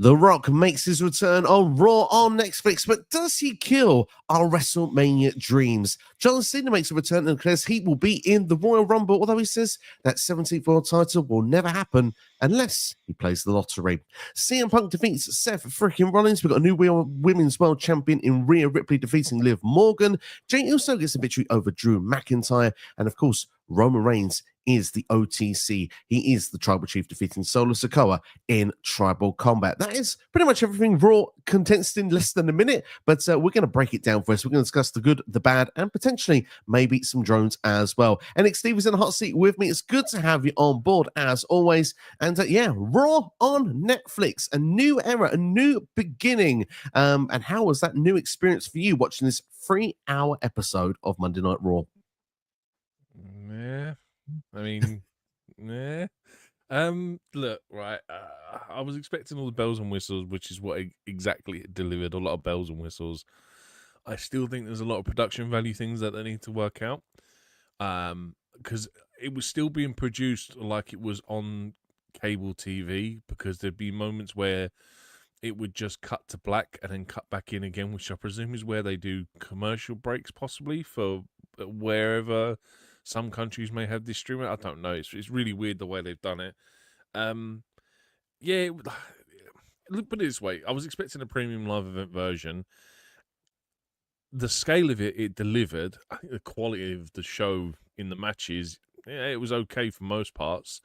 The Rock makes his return on Raw on Netflix, but does he kill our WrestleMania dreams? John Cena makes a return and declares he will be in the Royal Rumble, although he says that 17th World title will never happen unless he plays the lottery. CM Punk defeats Seth freaking Rollins. We've got a new women's world champion in Rhea Ripley defeating Liv Morgan. Jey Uso gets a victory over Drew McIntyre. And of course, Roman Reigns is the OTC. He is the Tribal Chief defeating Solo Sikoa in Tribal Combat. That is pretty much everything Raw condensed in less than a minute, but we're going to break it down for us. We're going to discuss the good, the bad, and potentially maybe some drones as well. NXT was in the hot seat with me. It's good to have you on board as always. And yeah, Raw on Netflix, a new era, a new beginning. And how was that new experience for you watching this 3-hour episode of Monday Night Raw? Yeah. I mean, yeah. Look, right. I was expecting all the bells and whistles, which is what exactly it delivered. A lot of bells and whistles. I still think there's a lot of production value things that they need to work out. Because it was still being produced like it was on cable TV. Because there'd be moments where it would just cut to black and then cut back in again, which I presume is where they do commercial breaks, possibly for wherever. Some countries may have this streaming. I don't know. It's really weird the way they've done it. Yeah. Look, put it this way. I was expecting a premium live event version. The scale of it delivered. I think the quality of the show in the matches, yeah, it was okay for most parts.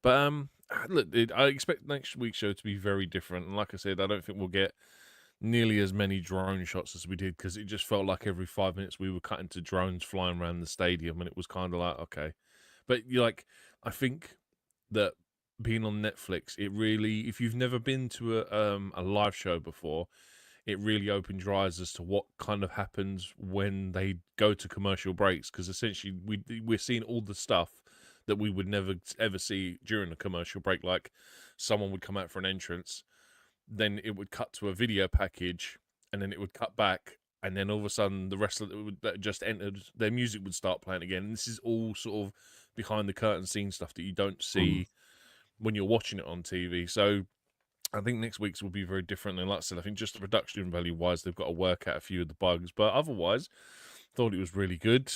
But look, I expect next week's show to be very different. And like I said, I don't think we'll get nearly as many drone shots as we did, because it just felt like every 5 minutes we were cutting to drones flying around the stadium, and it was kind of like, okay. But I think that being on Netflix, it really, if you've never been to a live show before, it really opens your eyes as to what kind of happens when they go to commercial breaks, because essentially we're seeing all the stuff that we would never ever see during a commercial break. Like someone would come out for an entrance, then it would cut to a video package, and then it would cut back, and then all of a sudden the wrestler that just entered, their music would start playing again. And this is all sort of behind the curtain scene stuff that you don't see when you're watching it on TV. So I think next week's will be very different. And like I said, I think just the production value wise, they've got to work out a few of the bugs, but otherwise, thought it was really good.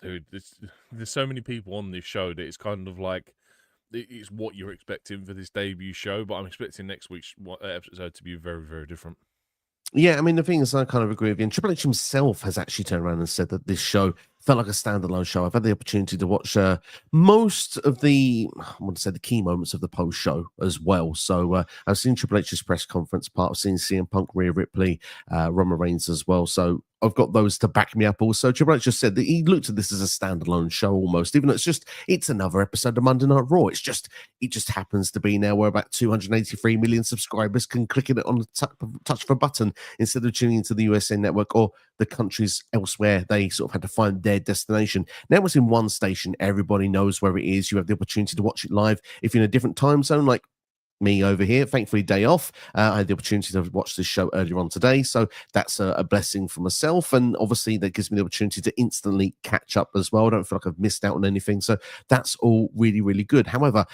Dude, there's so many people on this show that it's kind of like, it's what you're expecting for this debut show, but I'm expecting next week's episode to be very, very different. Yeah, I mean, the thing is, I kind of agree with you. And Triple H himself has actually turned around and said that this show felt like a standalone show. I've had the opportunity to watch most of the, I want to say, the key moments of the post show as well. So I've seen Triple H's press conference part. I've seen CM Punk, Rhea Ripley, Roman Reigns as well. So I've got those to back me up also. Triple H just said that he looked at this as a standalone show almost, even though it's another episode of Monday Night Raw. It just happens to be now where about 283 million subscribers can click it on the touch of a button instead of tuning into the USA Network or the countries elsewhere they sort of had to find their destination. Now it's in one station. Everybody knows where it is. You have the opportunity to watch it live. If you're in a different time zone, like me over here, thankfully day off, I had the opportunity to watch this show earlier on today, so that's a blessing for myself, and obviously that gives me the opportunity to instantly catch up as well. I don't feel like I've missed out on anything, so that's all really, really good. However,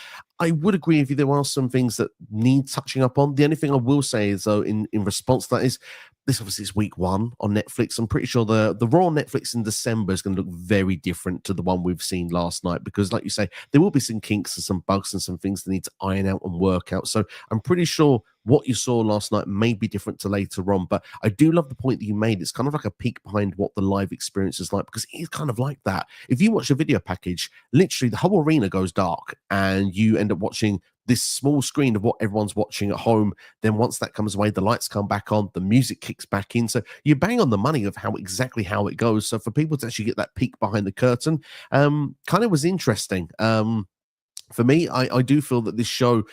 I would agree with you, there are some things that need touching up on. The only thing I will say is, though, in response to that is, this obviously is week 1 on Netflix. I'm pretty sure the Raw on Netflix in December is going to look very different to the one we've seen last night, because like you say, there will be some kinks and some bugs and some things that need to iron out and work out. So I'm pretty sure what you saw last night may be different to later on, but I do love the point that you made. It's kind of like a peek behind what the live experience is like, because it is kind of like that. If you watch a video package, literally the whole arena goes dark and you end up watching this small screen of what everyone's watching at home. Then once that comes away, the lights come back on, the music kicks back in. So you bang on the money of exactly how it goes. So for people to actually get that peek behind the curtain, kind of was interesting. For me, I do feel that this show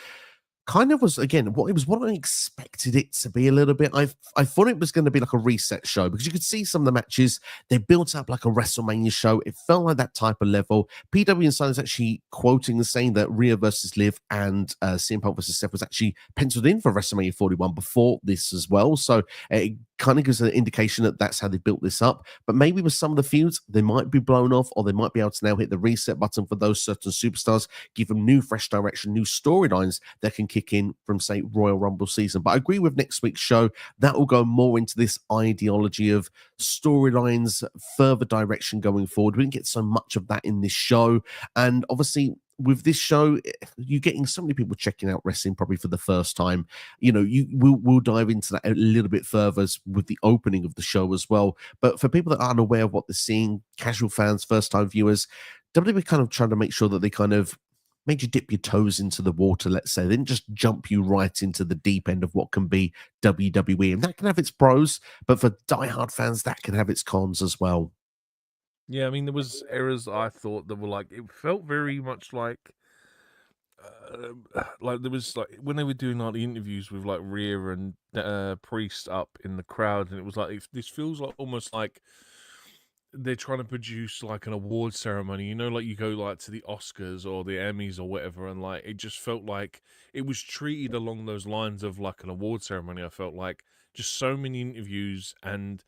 kind of was, again, it was what I expected it to be a little bit. I thought it was going to be like a reset show, because you could see some of the matches, they built up like a WrestleMania show. It felt like that type of level. PW Insider is actually quoting and saying that Rhea versus Liv and CM Punk versus Seth was actually penciled in for WrestleMania 41 before this as well. So it kind of gives an indication that that's how they built this up. But maybe with some of the feuds, they might be blown off, or they might be able to now hit the reset button for those certain superstars, give them new, fresh direction, new storylines that can kick in from, say, Royal Rumble season. But I agree with next week's show. That will go more into this ideology of storylines, further direction going forward. We didn't get so much of that in this show. And obviously, with this show, you're getting so many people checking out wrestling probably for the first time. We'll dive into that a little bit further with the opening of the show as well. But for people that aren't aware of what they're seeing, casual fans, first time viewers, WWE kind of trying to make sure that they kind of made you dip your toes into the water, let's say. They didn't just jump you right into the deep end of what can be WWE. And that can have its pros, but for diehard fans, that can have its cons as well. Yeah, I mean, there was errors I thought that were like, it felt very much like there was like when they were doing like the interviews with like Rhea and Priest up in the crowd, and it was like this feels like almost like they're trying to produce like an award ceremony, like you go like to the Oscars or the Emmys or whatever, and like it just felt like it was treated along those lines of like an award ceremony. I felt like just so many interviews and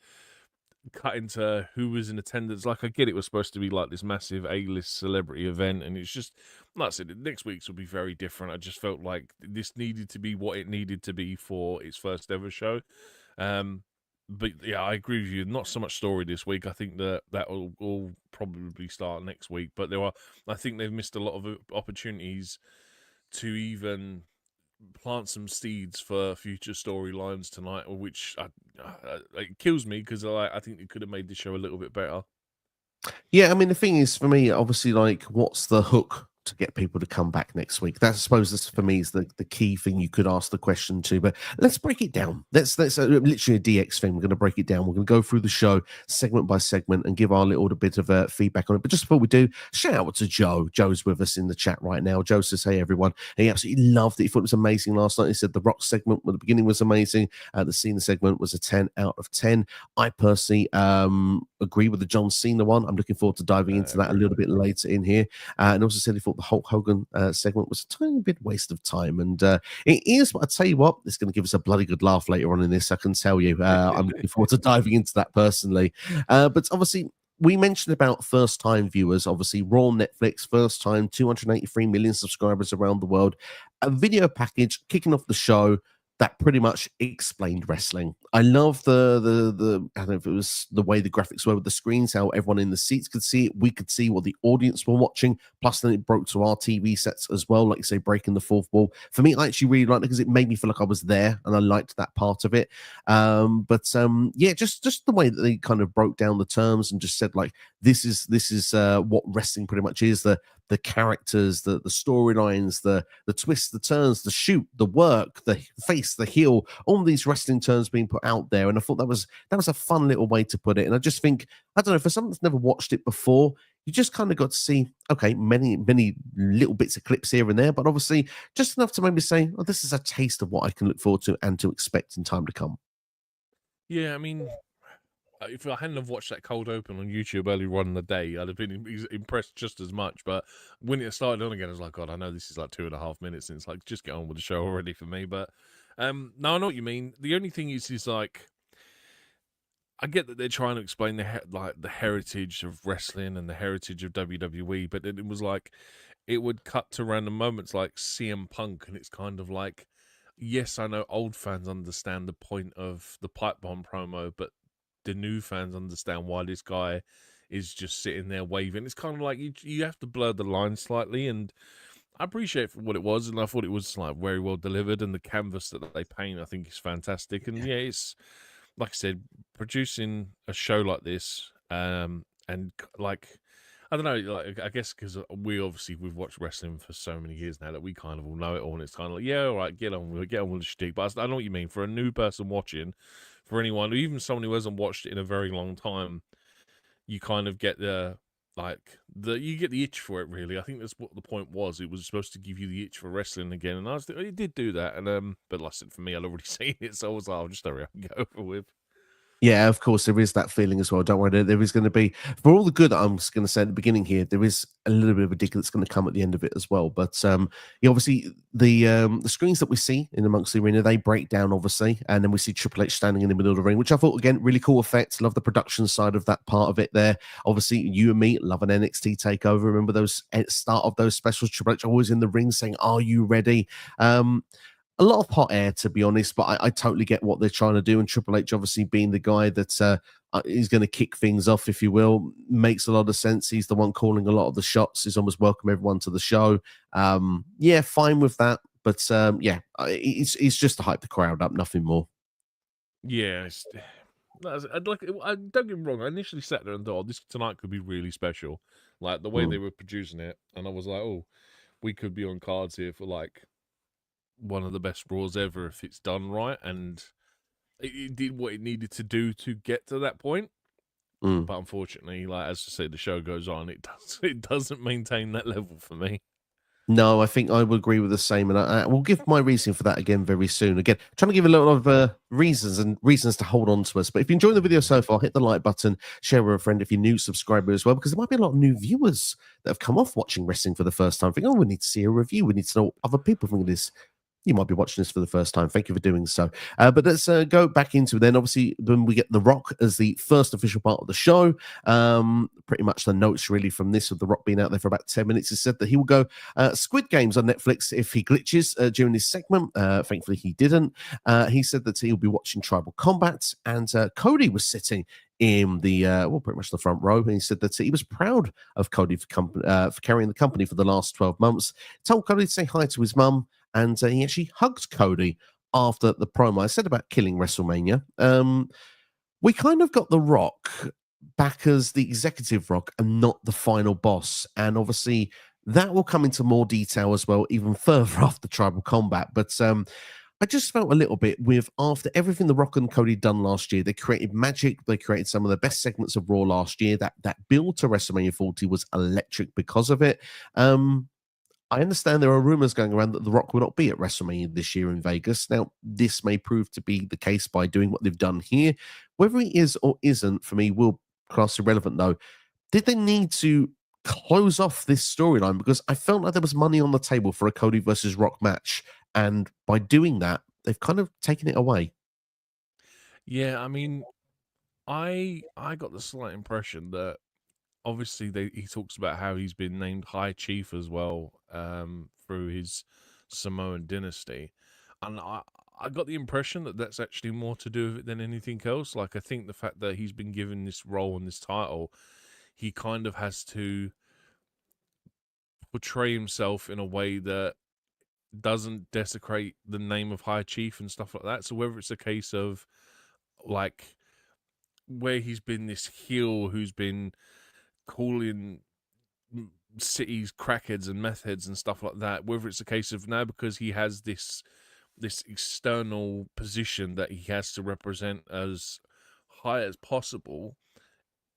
cut into who was in attendance. Like, I get it was supposed to be like this massive A-list celebrity event, and it's just, like I said, next week's will be very different. I just felt like this needed to be what it needed to be for its first ever show. But yeah, I agree with you. Not so much story this week. I think that will all probably start next week. But I think they've missed a lot of opportunities to even plant some seeds for future storylines tonight, which it kills me because I think it could have made the show a little bit better. Yeah, I mean, the thing is, for me, obviously, like, what's the hook to get people to come back next week? That, I suppose, this for me is the key thing you could ask the question to. But let's break it down. Let's literally a DX thing. We're going to break it down. We're going to go through the show segment by segment and give our little bit of feedback on it. But just before we do, shout out to Joe. Joe's with us in the chat right now. Joe says, "Hey everyone," he absolutely loved it. He thought it was amazing last night. He said the Rock segment at the beginning was amazing. The Cena segment was a 10 out of 10. I personally agree with the John Cena one. I'm looking forward to diving into that a little bit later in here. And also said he thought the Hulk Hogan segment was a tiny bit waste of time. And it is, but I tell you what, it's going to give us a bloody good laugh later on in this. I can tell you. I'm looking forward to diving into that personally. But obviously, we mentioned about first time viewers, obviously, Raw Netflix, first time, 283 million subscribers around the world. A video package kicking off the show that pretty much explained wrestling. I love the I don't know if it was the way the graphics were with the screens, how everyone in the seats could see it. We could see what the audience were watching. Plus, then it broke to our TV sets as well, like you say, breaking the fourth wall. For me, I actually really liked it because it made me feel like I was there, and I liked that part of it. Yeah, just the way that they kind of broke down the terms and just said like this is what wrestling pretty much is. The characters, the storylines, the twists, the turns, the shoot, the work, the face, the heel, all these wrestling terms being put out there. And I thought that was a fun little way to put it. And I just think, I don't know, for someone that's never watched it before, you just kind of got to see, okay, many little bits of clips here and there, but obviously just enough to maybe say, oh, this is a taste of what I can look forward to and to expect in time to come. Yeah, I mean, if I hadn't have watched that cold open on YouTube earlier on in the day, I'd have been impressed just as much. But when it started on again, I was like, God, I know this is like 2.5 minutes, and it's like, just get on with the show already for me. But no, I know what you mean. The only thing is like, I get that they're trying to explain the heritage of wrestling and the heritage of WWE, but it was like it would cut to random moments like CM Punk, and it's kind of like, yes, I know old fans understand the point of the pipe bomb promo, but the new fans understand why this guy is just sitting there waving. It's kind of like you have to blur the line slightly, and I appreciate for what it was, and I thought it was like very well delivered, and the canvas that they paint, I think, is fantastic. And yeah, it's like I said, producing a show like this, and like I don't know, like I guess because we've watched wrestling for so many years now that we kind of all know it all, and it's kind of like, yeah, all right, get on with the shtick. But I know what you mean. For a new person watching, for anyone, or even someone who hasn't watched it in a very long time, you kind of get you get the itch for it. Really, I think that's what the point was. It was supposed to give you the itch for wrestling again, and it did do that. And but like I said, for me, I'd already seen it, so I was like, I'll just hurry up and get over with. Yeah, of course, there is that feeling as well. Don't worry, there is going to be, for all the good that I'm just going to say at the beginning here, there is a little bit of a dig that's going to come at the end of it as well. But yeah, obviously the screens that we see in amongst the arena, they break down obviously, and then we see Triple H standing in the middle of the ring, which I thought again really cool effect. Love the production side of that part of it there. Obviously, you and me love an NXT takeover. Remember those at start of those specials? Triple H always in the ring saying, "Are you ready?" A lot of hot air, to be honest, but I totally get what they're trying to do. And Triple H, obviously, being the guy that is going to kick things off, if you will, makes a lot of sense. He's the one calling a lot of the shots. He's almost welcome everyone to the show. Yeah, fine with that. But yeah, it's just to hype the crowd up, nothing more. Yeah, don't get me wrong. I initially sat there and thought, this tonight could be really special. Like the way they were producing it, and I was like, oh, we could be on cards here for like one of the best Raws ever if it's done right, and it did what it needed to do to get to that point. But unfortunately, like as I say, the show goes on, it doesn't maintain that level for me. No, I think I would agree with the same, and I will give my reason for that again very soon. Again, trying to give a lot of reasons to hold on to us. But if you enjoyed the video so far, hit the like button, share with a friend if you're new, subscriber as well, because there might be a lot of new viewers that have come off watching wrestling for the first time. Think, oh, we need to see a review. We need to know what other people think of this. You might be watching this for the first time. Thank you for doing so. But let's go back into it then. Obviously, when we get The Rock as the first official part of the show, pretty much the notes really from this, of The Rock being out there for about 10 minutes, he said that he will go Squid Games on Netflix if he glitches during this segment. Thankfully, he didn't. He said that he'll be watching Tribal Combat, and Cody was sitting in the pretty much the front row, and he said that he was proud of Cody for carrying the company for the last 12 months. Told Cody to say hi to his mum, and he actually hugged Cody after the promo. I said about killing WrestleMania. We kind of got The Rock back as the executive Rock and not the final boss, and obviously that will come into more detail as well, even further after Tribal Combat. But I just felt a little bit with, after everything The Rock and Cody done last year, they created magic. They created some of the best segments of Raw last year. That build to WrestleMania 40 was electric because of it. I understand there are rumors going around that The Rock will not be at WrestleMania this year in Vegas. Now, this may prove to be the case by doing what they've done here. Whether he is or isn't, for me, will class irrelevant, though. Did they need to close off this storyline? Because I felt like there was money on the table for a Cody versus Rock match, and by doing that, they've kind of taken it away. Yeah, I mean, I got the slight impression that obviously he talks about how he's been named High Chief as well through his Samoan dynasty, and I got the impression that that's actually more to do with it than anything else. Like I think the fact that he's been given this role and this title, he kind of has to portray himself in a way that doesn't desecrate the name of High Chief and stuff like that. So whether it's a case of like where he's been this heel who's been calling cities crackheads and meth heads and stuff like that, whether it's a case of now because he has this external position that he has to represent as high as possible,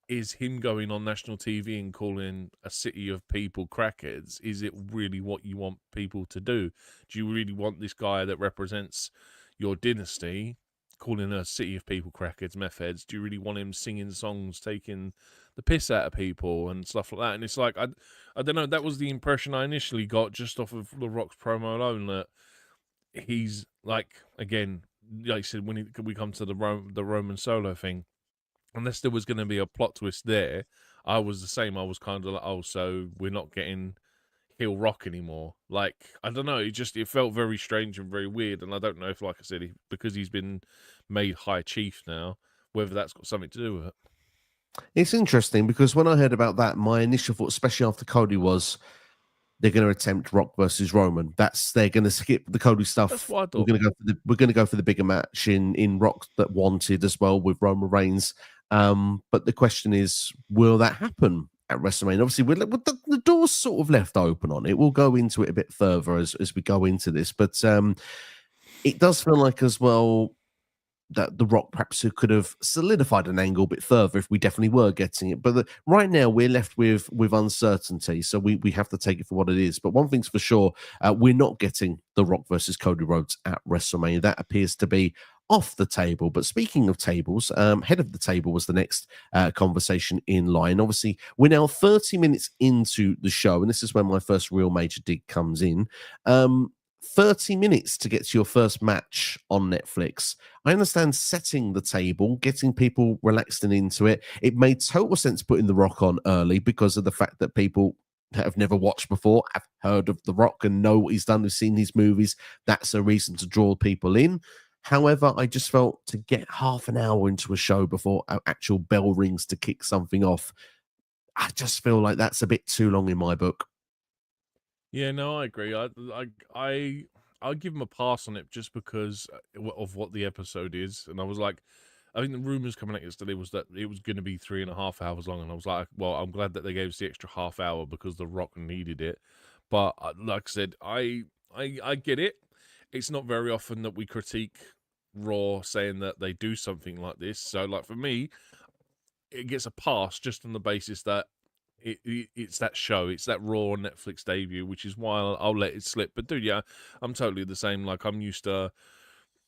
is him going on national TV and calling a city of people crackheads, is it really what you want people to do? Do you really want this guy that represents your dynasty calling a city of people crackheads, meth heads? Do you really want him singing songs, taking the piss out of people and stuff like that? And it's like, I don't know, that was the impression I initially got just off of The Rock's promo alone, that he's like, again, like I said, when we come to the Roman Solo thing, unless there was going to be a plot twist there, I was the same. I was kind of like, oh, so we're not getting heel Rock anymore. Like, I don't know. It felt very strange and very weird. And I don't know if, like I said, because he's been made High Chief now, whether that's got something to do with it. It's interesting because when I heard about that, my initial thought, especially after Cody, was they're going to attempt Rock versus Roman. They're going to skip the Cody stuff. That's what I thought. We're going to go for the bigger match in Rock that wanted as well with Roman Reigns. But the question is, will that happen at WrestleMania? Obviously, the door's sort of left open on it. We'll go into it a bit further as we go into this, but it does feel like as well that The Rock perhaps could have solidified an angle a bit further if we definitely were getting it. But right now we're left with uncertainty, so we have to take it for what it is. But one thing's for sure, we're not getting The Rock versus Cody Rhodes at WrestleMania. That appears to be off the table. But speaking of tables, head of the table was the next conversation in line. Obviously, we're now 30 minutes into the show, and this is when my first real major dig comes in. 30 minutes to get to your first match on Netflix. I understand setting the table, getting people relaxed and into it. It made total sense putting The Rock on early because of the fact that people that have never watched before have heard of The Rock and know what he's done, have seen his movies. That's a reason to draw people in. However, I just felt to get half an hour into a show before an actual bell rings to kick something off, I just feel like that's a bit too long in my book. Yeah, no, I agree. I give him a pass on it just because of what the episode is, and I was like, I think the rumors coming out yesterday was that it was going to be 3.5 hours long, and I was like, well, I'm glad that they gave us the extra half hour because The Rock needed it. But like I said, I get it. It's not very often that we critique Raw saying that they do something like this. So, like for me, it gets a pass just on the basis that it's that show, it's that Raw on Netflix debut, which is why I'll let it slip. But dude, yeah, I'm totally the same. Like I'm used to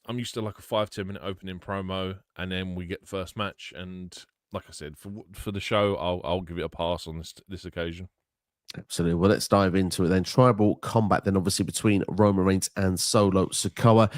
like a 5-10 minute opening promo, and then we get the first match. And like I said, for the show, I'll give it a pass on this occasion. Absolutely. Well, let's dive into it then. Tribal combat, then obviously between Roman Reigns and Solo Sikoa.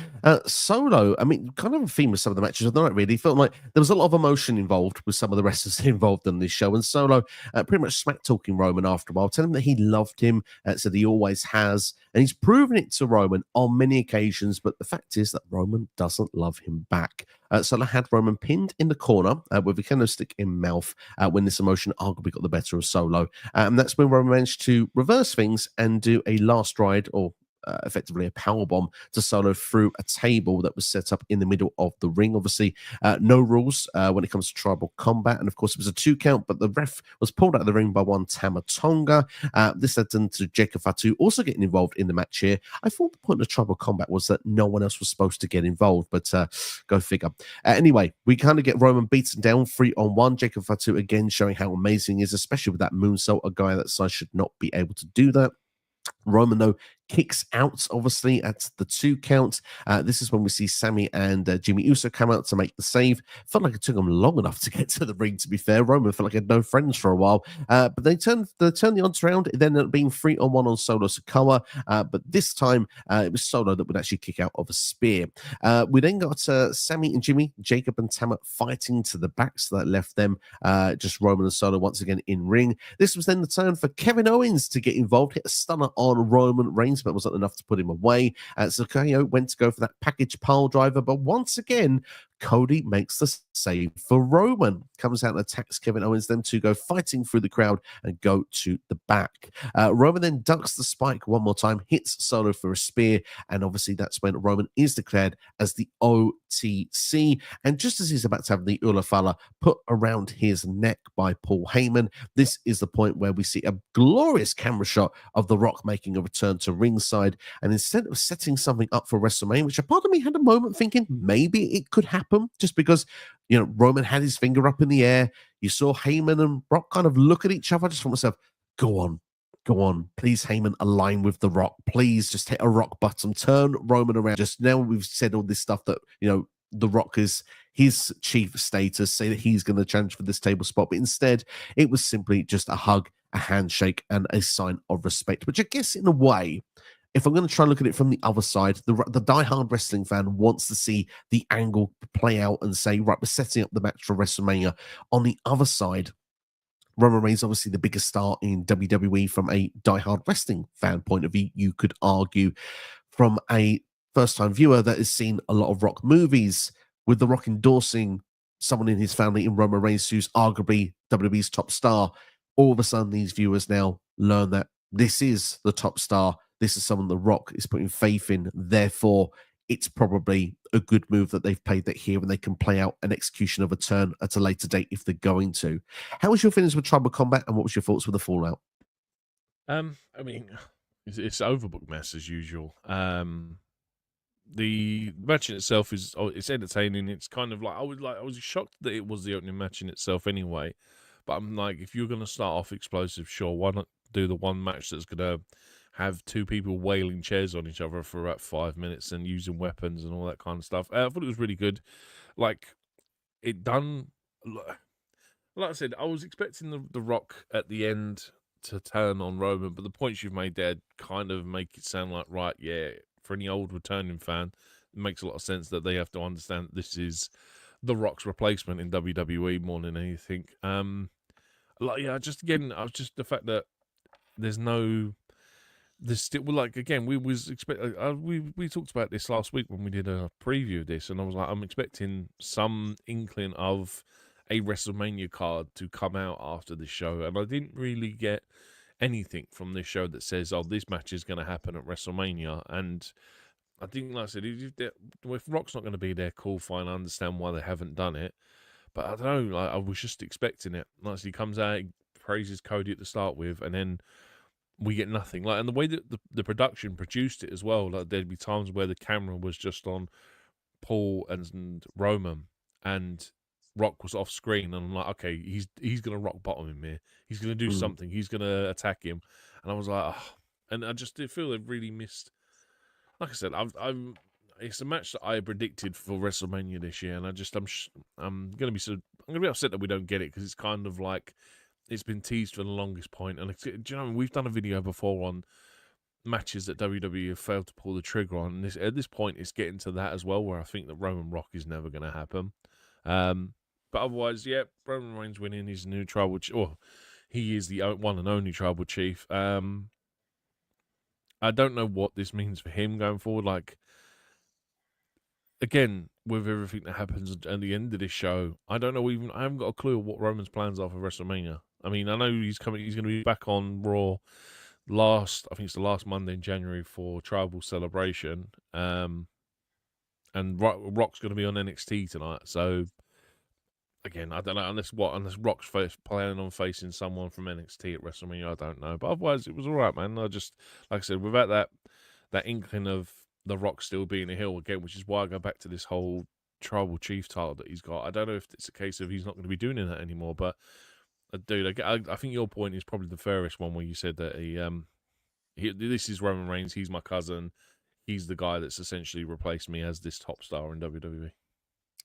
Solo, I mean, kind of a theme with some of the matches. I don't really felt like there was a lot of emotion involved with some of the wrestlers involved in this show. And Solo pretty much smack talking Roman after a while, telling him that he loved him, said he always has. And he's proven it to Roman on many occasions. But the fact is that Roman doesn't love him back. Solo had Roman pinned in the corner with a kendo stick in mouth when this emotion arguably got the better of Solo. And that's when Roman managed to reverse things and do a last ride, or effectively a power bomb to Solo through a table that was set up in the middle of the ring. Obviously, no rules when it comes to tribal combat, and of course it was a 2 count, but the ref was pulled out of the ring by one Tama Tonga. This led to Jacob Fatu also getting involved in the match here. I thought the point of tribal combat was that no one else was supposed to get involved, but go figure. Anyway, we kind of get Roman beaten down 3-on-1. Jacob Fatu again showing how amazing he is, especially with that moonsault. A guy that size should not be able to do that. Roman, though, kicks out, obviously, at the 2 count. This is when we see Sammy and Jimmy Uso come out to make the save. Felt like it took them long enough to get to the ring, to be fair. Roman felt like he had no friends for a while. But they turned the odds around. It ended up being 3-on-1 on Solo Sikoa. But this time, it was Solo that would actually kick out of a spear. We then got Sammy and Jimmy, Jacob and Tama fighting to the back. So that left them just Roman and Solo once again in ring. This was then the turn for Kevin Owens to get involved, hit a stunner on Roman Reigns, but wasn't enough to put him away. So KO went to go for that package pile driver, but once again, Cody makes the save for Roman. Comes out and attacks Kevin Owens. Them two go fighting through the crowd and go to the back. Roman then ducks the spike one more time, hits Solo for a spear, and obviously that's when Roman is declared as the OTC. And just as he's about to have the Ulafala put around his neck by Paul Heyman, this is the point where we see a glorious camera shot of The Rock making a return to ringside. And instead of setting something up for WrestleMania, which a part of me had a moment thinking maybe it could happen, just because, you know, Roman had his finger up in the air. You saw Heyman and Rock kind of look at each other. I just thought myself, go on. Please, Heyman, align with The Rock. Please just hit a rock bottom. Turn Roman around. Just now we've said all this stuff that, you know, The Rock is his chief status, say that he's going to challenge for this table spot. But instead, it was simply just a hug, a handshake, and a sign of respect, which I guess in a way, if I'm going to try and look at it from the other side, the diehard wrestling fan wants to see the angle play out and say, right, we're setting up the match for WrestleMania. On the other side, Roman Reigns, obviously the biggest star in WWE from a diehard wrestling fan point of view, you could argue. From a first-time viewer that has seen a lot of Rock movies, with The Rock endorsing someone in his family in Roman Reigns, who's arguably WWE's top star, all of a sudden these viewers now learn that this is the top star. This is someone The Rock is putting faith in. Therefore, it's probably a good move that they've played that here, and they can play out an execution of a turn at a later date if they're going to. How was your feelings with Tribal Combat, and what was your thoughts with the Fallout? I mean, it's overbooked mess as usual. The match in itself it's entertaining. It's kind of like I was shocked that it was the opening match in itself anyway. But I'm like, if you're going to start off explosive, sure, why not do the one match that's going to have two people wailing chairs on each other for about 5 minutes and using weapons and all that kind of stuff. I thought it was really good. Like, it done. Like I said, I was expecting the Rock at the end to turn on Roman, but the points you've made there kind of make it sound like, right, yeah, for any old returning fan, it makes a lot of sense that they have to understand that this is the Rock's replacement in WWE more than anything. Just again, I was just the fact that there's still, like, again, we was expect we talked about this last week when we did a preview of this, and I was like, I'm expecting some inkling of a WrestleMania card to come out after this show, and I didn't really get anything from this show that says, oh, this match is going to happen at WrestleMania. And I think, like I said, if Rock's not going to be there, cool, fine, I understand why they haven't done it, but I don't know, like, I was just expecting it. Like, so he comes out, he praises Cody at the start with, and then we get nothing. Like, and the way that the production produced it as well, like, there'd be times where the camera was just on Paul and Roman, and Rock was off screen, and I'm like, okay, he's gonna rock bottom him here. He's gonna do something. He's gonna attack him, and I was like, oh. And I just did feel they've really missed. Like I said, it's a match that I predicted for WrestleMania this year, and I'm gonna be upset that we don't get it, because it's kind of like it's been teased for the longest point. And do you know, we've done a video before on matches that WWE have failed to pull the trigger on. And at this point, it's getting to that as well, where I think that Roman Rock is never going to happen. But otherwise, yeah, Roman Reigns winning. He's the new tribal chief. Well, he is the one and only tribal chief. I don't know what this means for him going forward. Like, again, with everything that happens at the end of this show, I don't know even. I haven't got a clue what Roman's plans are for WrestleMania. I mean, I know he's coming. He's going to be back on Raw. I think it's the last Monday in January for Tribal Celebration. And Rock's going to be on NXT tonight. So, again, I don't know, unless Rock's planning on facing someone from NXT at WrestleMania, I don't know. But otherwise, it was all right, man. I just, like I said, without that inkling of the Rock still being a heel again, which is why I go back to this whole Tribal Chief title that he's got. I don't know if it's a case of he's not going to be doing that anymore, but dude, I think your point is probably the fairest one, where you said that this is Roman Reigns, he's my cousin, he's the guy that's essentially replaced me as this top star in WWE.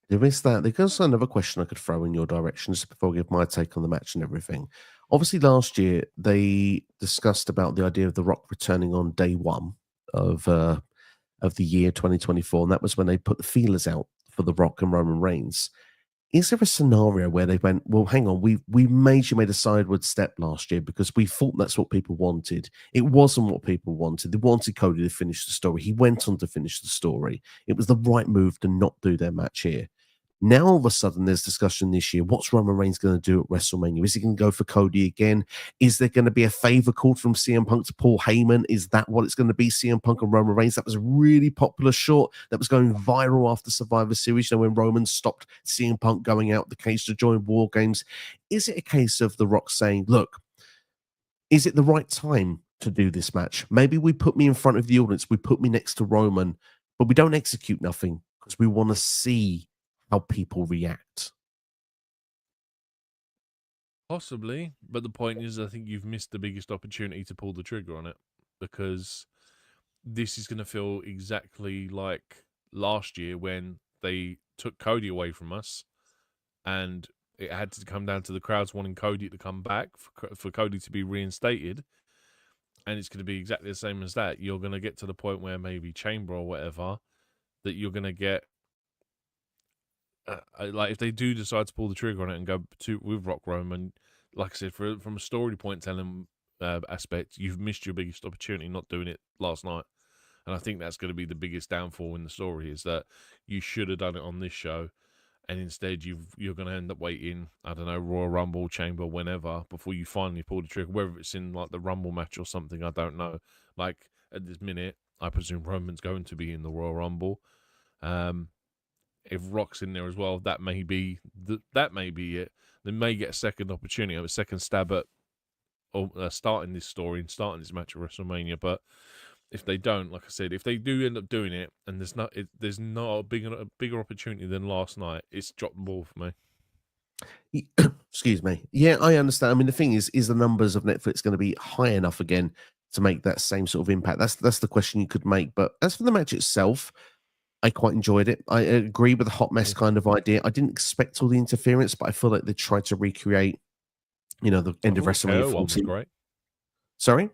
You missed that. There's also another question I could throw in your direction just before I give my take on the match and everything. Obviously, last year they discussed about the idea of The Rock returning on day one of the year 2024, and that was when they put the feelers out for The Rock and Roman Reigns. Is there a scenario where they went, well, hang on, we made a sideward step last year because we thought that's what people wanted. It wasn't what people wanted. They wanted Cody to finish the story. He went on to finish the story. It was the right move to not do their match here. Now, all of a sudden, there's discussion this year. What's Roman Reigns going to do at WrestleMania? Is he going to go for Cody again? Is there going to be a favor called from CM Punk to Paul Heyman? Is that what it's going to be, CM Punk and Roman Reigns? That was a really popular short that was going viral after Survivor Series, when Roman stopped CM Punk going out the cage to join War Games. Is it a case of The Rock saying, look, is it the right time to do this match? Maybe we put me in front of the audience, we put me next to Roman, but we don't execute nothing because we want to see how people react. Possibly, but the point is, I think you've missed the biggest opportunity to pull the trigger on it, because this is going to feel exactly like last year when they took Cody away from us, and it had to come down to the crowds wanting Cody to come back for Cody to be reinstated, and it's going to be exactly the same as that. You're going to get to the point where maybe Chamber or whatever, that you're going to get like, if they do decide to pull the trigger on it and go with Rock Roman, like I said, from a story point telling aspect, you've missed your biggest opportunity not doing it last night. And I think that's going to be the biggest downfall in the story, is that you should have done it on this show, and instead you're going to end up waiting, I don't know, Royal Rumble, Chamber, whenever, before you finally pull the trigger. Whether it's in like the Rumble match or something, I don't know. Like, at this minute, I presume Roman's going to be in the Royal Rumble. If Rock's in there as well, that may be it. They may get a second opportunity, a second stab at starting this story and starting this match at WrestleMania. But if they don't, like I said, if they do end up doing it, and there's not a bigger opportunity than last night, it's dropped the ball for me. Excuse me. Yeah, I understand. I mean, the thing is the numbers of Netflix going to be high enough again to make that same sort of impact? That's the question you could make. But as for the match itself, I quite enjoyed it. I agree with the hot mess Yeah. kind of idea. I didn't expect all the interference, but I feel like they tried to recreate, the I end of thought the WrestleMania KO one was 14. great. Sorry?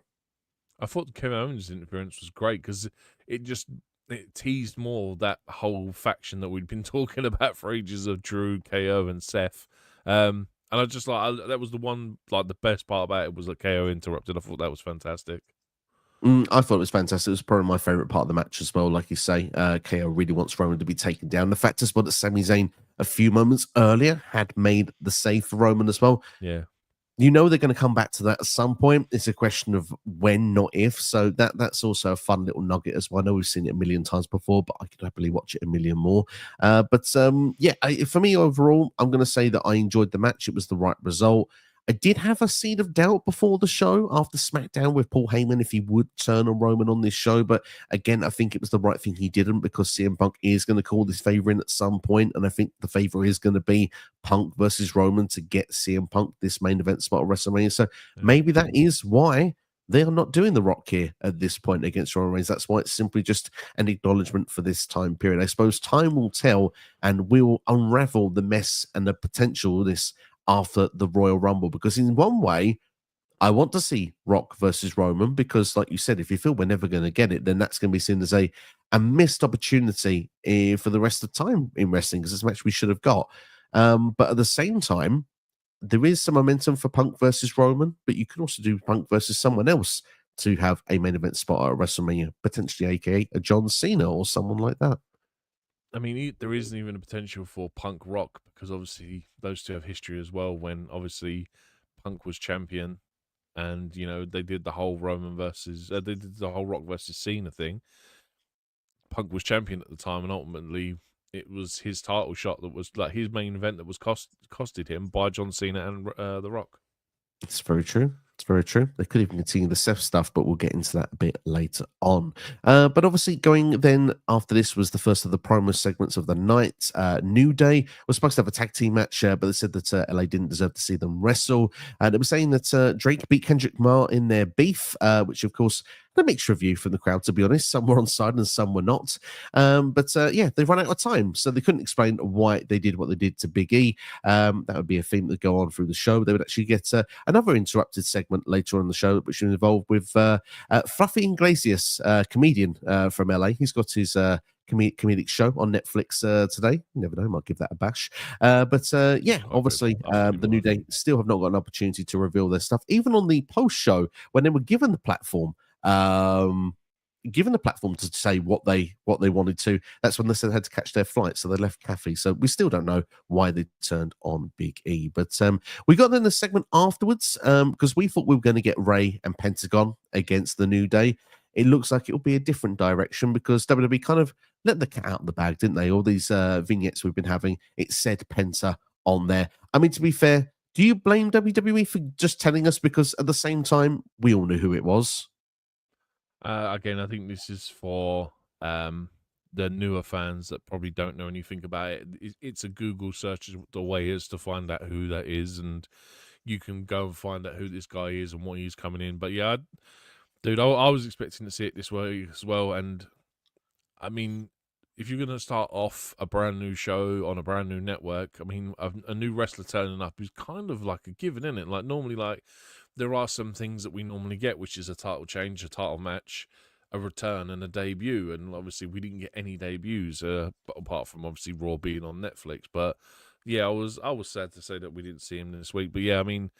I thought Kevin Owens' interference was great because it teased more that whole faction that we'd been talking about for ages of Drew, KO, and Seth. And I just that was the one, like, the best part about it was that KO interrupted. I thought that was fantastic. I thought it was fantastic. It was probably my favorite part of the match as well. Like you say, KO really wants Roman to be taken down. The fact as well that Sami Zayn a few moments earlier had made the save for Roman as well. Yeah. They're going to come back to that at some point. It's a question of when, not if. So that's also a fun little nugget as well. I know we've seen it a million times before, but I could happily watch it a million more. For me overall, I'm going to say that I enjoyed the match. It was the right result. I did have a seed of doubt before the show after SmackDown with Paul Heyman if he would turn on Roman on this show. But again, I think it was the right thing he didn't, because CM Punk is going to call this favor in at some point, and I think the favor is going to be Punk versus Roman to get CM Punk this main event spot at WrestleMania. So maybe that is why they are not doing The Rock here at this point against Roman Reigns. That's why it's simply just an acknowledgement for this time period. I suppose time will tell, and we'll unravel the mess and the potential of this after the Royal Rumble, because in one way, I want to see Rock versus Roman, because, like you said, if you feel we're never going to get it, then that's going to be seen as a missed opportunity for the rest of time in wrestling, because it's a match we should have got. But at the same time, there is some momentum for Punk versus Roman, but you could also do Punk versus someone else to have a main event spot at WrestleMania, potentially aka a John Cena or someone like that. I mean, there isn't even a potential for Punk Rock, because obviously those two have history as well. When obviously Punk was champion, and they did the whole they did the whole Rock versus Cena thing. Punk was champion at the time, and ultimately it was his title shot that was like his main event that was costed him by John Cena and The Rock. It's very true. It's very true. They could even continue the Seth stuff, but we'll get into that a bit later on. But obviously, going then after this was the first of the promo segments of the night. New Day was supposed to have a tag team match, but they said that LA didn't deserve to see them wrestle. And they were saying that Drake beat Kendrick Lamar in their beef, which of course, a mixed review from the crowd, to be honest. Some were on side and some were not. They ran out of time, so they couldn't explain why they did what they did to Big E. That would be a theme that would go on through the show. They would actually get another interrupted segment later on in the show, which was involved with Fluffy Iglesias, comedian from LA. He's got his comedic show on Netflix today. You never know, might give that a bash. Obviously, the New Day still have not got an opportunity to reveal their stuff, even on the post show when they were given the platform. To say what they wanted to. That's when they said they had to catch their flight, so they left Kathy. So we still don't know why they turned on Big E. But we got then the segment afterwards because we thought we were going to get Ray and Pentagon against the New Day. It looks like it'll be a different direction, because WWE kind of let the cat out of the bag, didn't they? All these vignettes we've been having, it said Penta on there. I mean, to be fair, do you blame WWE for just telling us? Because at the same time, we all knew who it was. Again, I think this is for the newer fans that probably don't know anything about it. It's a Google search is the way is to find out who that is, and you can go and find out who this guy is and what he's coming in. But yeah, dude, I was expecting to see it this way as well. And I mean, if you're going to start off a brand new show on a brand new network, I mean, a new wrestler turning up is kind of like a given, isn't it? Like normally, there are some things that we normally get, which is a title change, a title match, a return, and a debut. And obviously, we didn't get any debuts, apart from obviously Raw being on Netflix. But yeah, I was sad to say that we didn't see him this week. But yeah, I mean,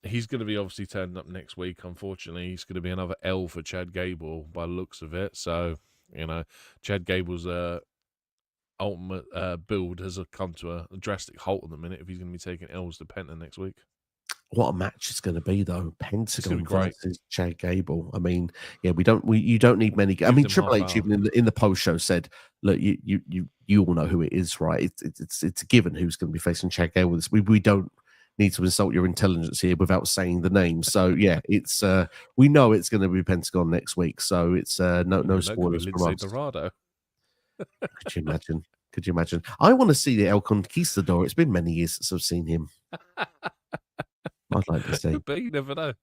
he's going to be obviously turning up next week. Unfortunately, he's going to be another L for Chad Gable by the looks of it. So Chad Gable's ultimate build has come to a drastic halt at the minute if he's going to be taking L's to Penta next week. What a match it's going to be, though. Pentagon versus Chad Gable. I mean, yeah, you don't need many. I mean, Triple H even in the post show said, "Look, you all know who it is, right? It's a given who's going to be facing Chad Gable. We don't need to insult your intelligence here without saying the name. So yeah, it's we know it's going to be Pentagon next week. So it's no spoilers from us. Dorado. Could you imagine? Could you imagine? I want to see the El Conquistador. It's been many years since I've seen him. I'd like to see. But you never know.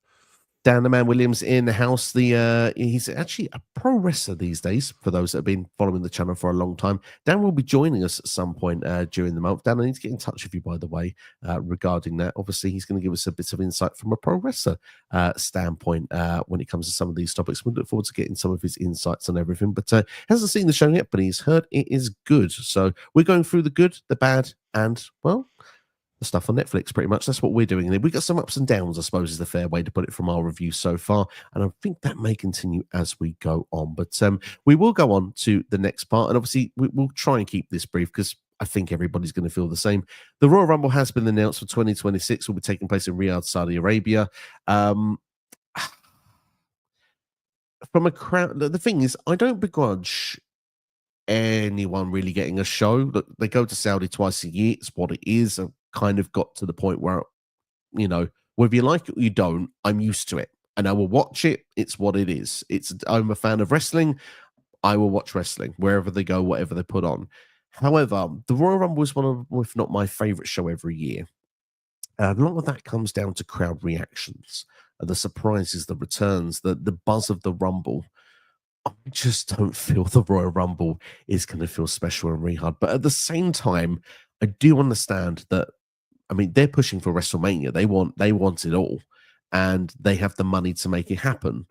Dan the Man Williams in the house. He's actually a pro wrestler these days. For those that have been following the channel for a long time, Dan will be joining us at some point during the month. Dan, I need to get in touch with you, by the way, regarding that. Obviously, he's going to give us a bit of insight from a pro wrestler standpoint when it comes to some of these topics. We look forward to getting some of his insights on everything. But hasn't seen the show yet, but he's heard it is good. So we're going through the good, the bad, and well, the stuff on Netflix, pretty much. That's what we're doing. And we got some ups and downs, I suppose, is the fair way to put it from our review so far. And I think that may continue as we go on. But we will go on to the next part. And obviously, we'll try and keep this brief because I think everybody's going to feel the same. The Royal Rumble has been announced for 2026. Will be taking place in Riyadh, Saudi Arabia. From a crowd, the thing is, I don't begrudge anyone really getting a show. Look, they go to Saudi twice a year. It's what it is. I've kind of got to the point where, whether you like it or you don't, I'm used to it. And I will watch it. It's what it is. I'm a fan of wrestling. I will watch wrestling wherever they go, whatever they put on. However, the Royal Rumble is one of, if not my favorite show every year. And a lot of that comes down to crowd reactions, the surprises, the returns, the buzz of the Rumble. I just don't feel the Royal Rumble is going to feel special in Riyadh. But at the same time, I do understand that. I mean, they're pushing for WrestleMania. They want it all, and they have the money to make it happen.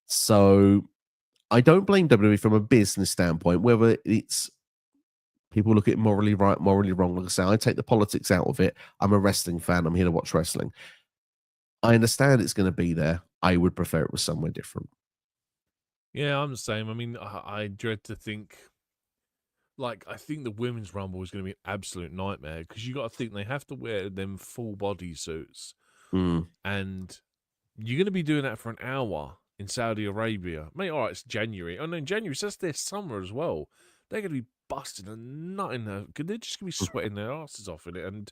So I don't blame WWE from a business standpoint. Whether it's people look at it morally right, morally wrong. Like I say, I take the politics out of it. I'm a wrestling fan. I'm here to watch wrestling. I understand it's going to be there. I would prefer it was somewhere different. Yeah, I'm the same. I mean, I dread to think. Like, I think the women's rumble is going to be an absolute nightmare because you got to think they have to wear them full body suits, and you're going to be doing that for an hour in Saudi Arabia. Mate, all right, it's January. Oh no, in January, so that's their summer as well. They're going to be busting a nut in there because they're just going to be sweating their asses off in it. And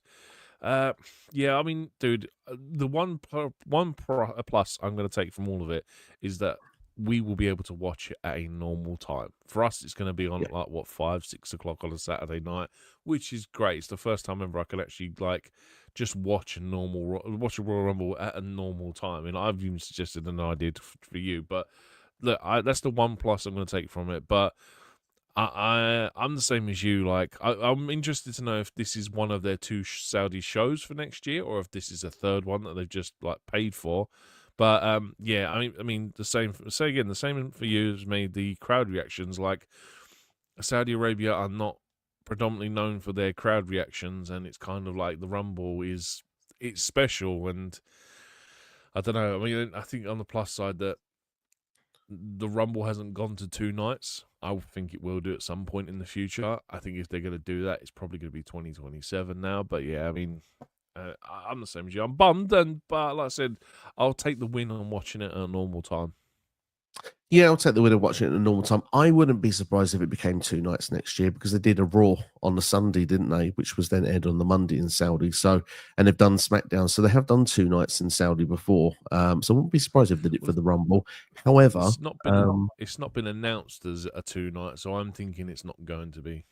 yeah, I mean, dude, the one plus I'm going to take from all of it is that we will be able to watch it at a normal time. For us, it's going to be on like 5, 6 o'clock on a Saturday night, which is great. It's the first time ever I can actually like just watch a Royal Rumble at a normal time. And I've even suggested an idea for you, but look, that's the one plus I'm going to take from it. But I'm the same as you. Like, I'm interested to know if this is one of their 2 Saudi shows for next year, or if this is a third one that they've just like paid for. But yeah, I mean, the same. Say again, the same for you as me. The crowd reactions, like Saudi Arabia, are not predominantly known for their crowd reactions, and it's kind of like the Rumble it's special. And I don't know. I mean, I think on the plus side that the Rumble hasn't gone to 2 nights. I think it will do at some point in the future. I think if they're going to do that, it's probably going to be 2027 now. But yeah, I mean. I'm the same as you. I'm bummed, but like I said, I'll take the win on watching it at a normal time. Yeah, I'll take the win of watching it at a normal time. I wouldn't be surprised if it became 2 nights next year because they did a Raw on the Sunday, didn't they? Which was then aired on the Monday in Saudi. So, and they've done SmackDown. So they have done 2 nights in Saudi before. So I wouldn't be surprised if they did it for the Rumble. However, it's not been announced as a 2 night, so I'm thinking it's not going to be.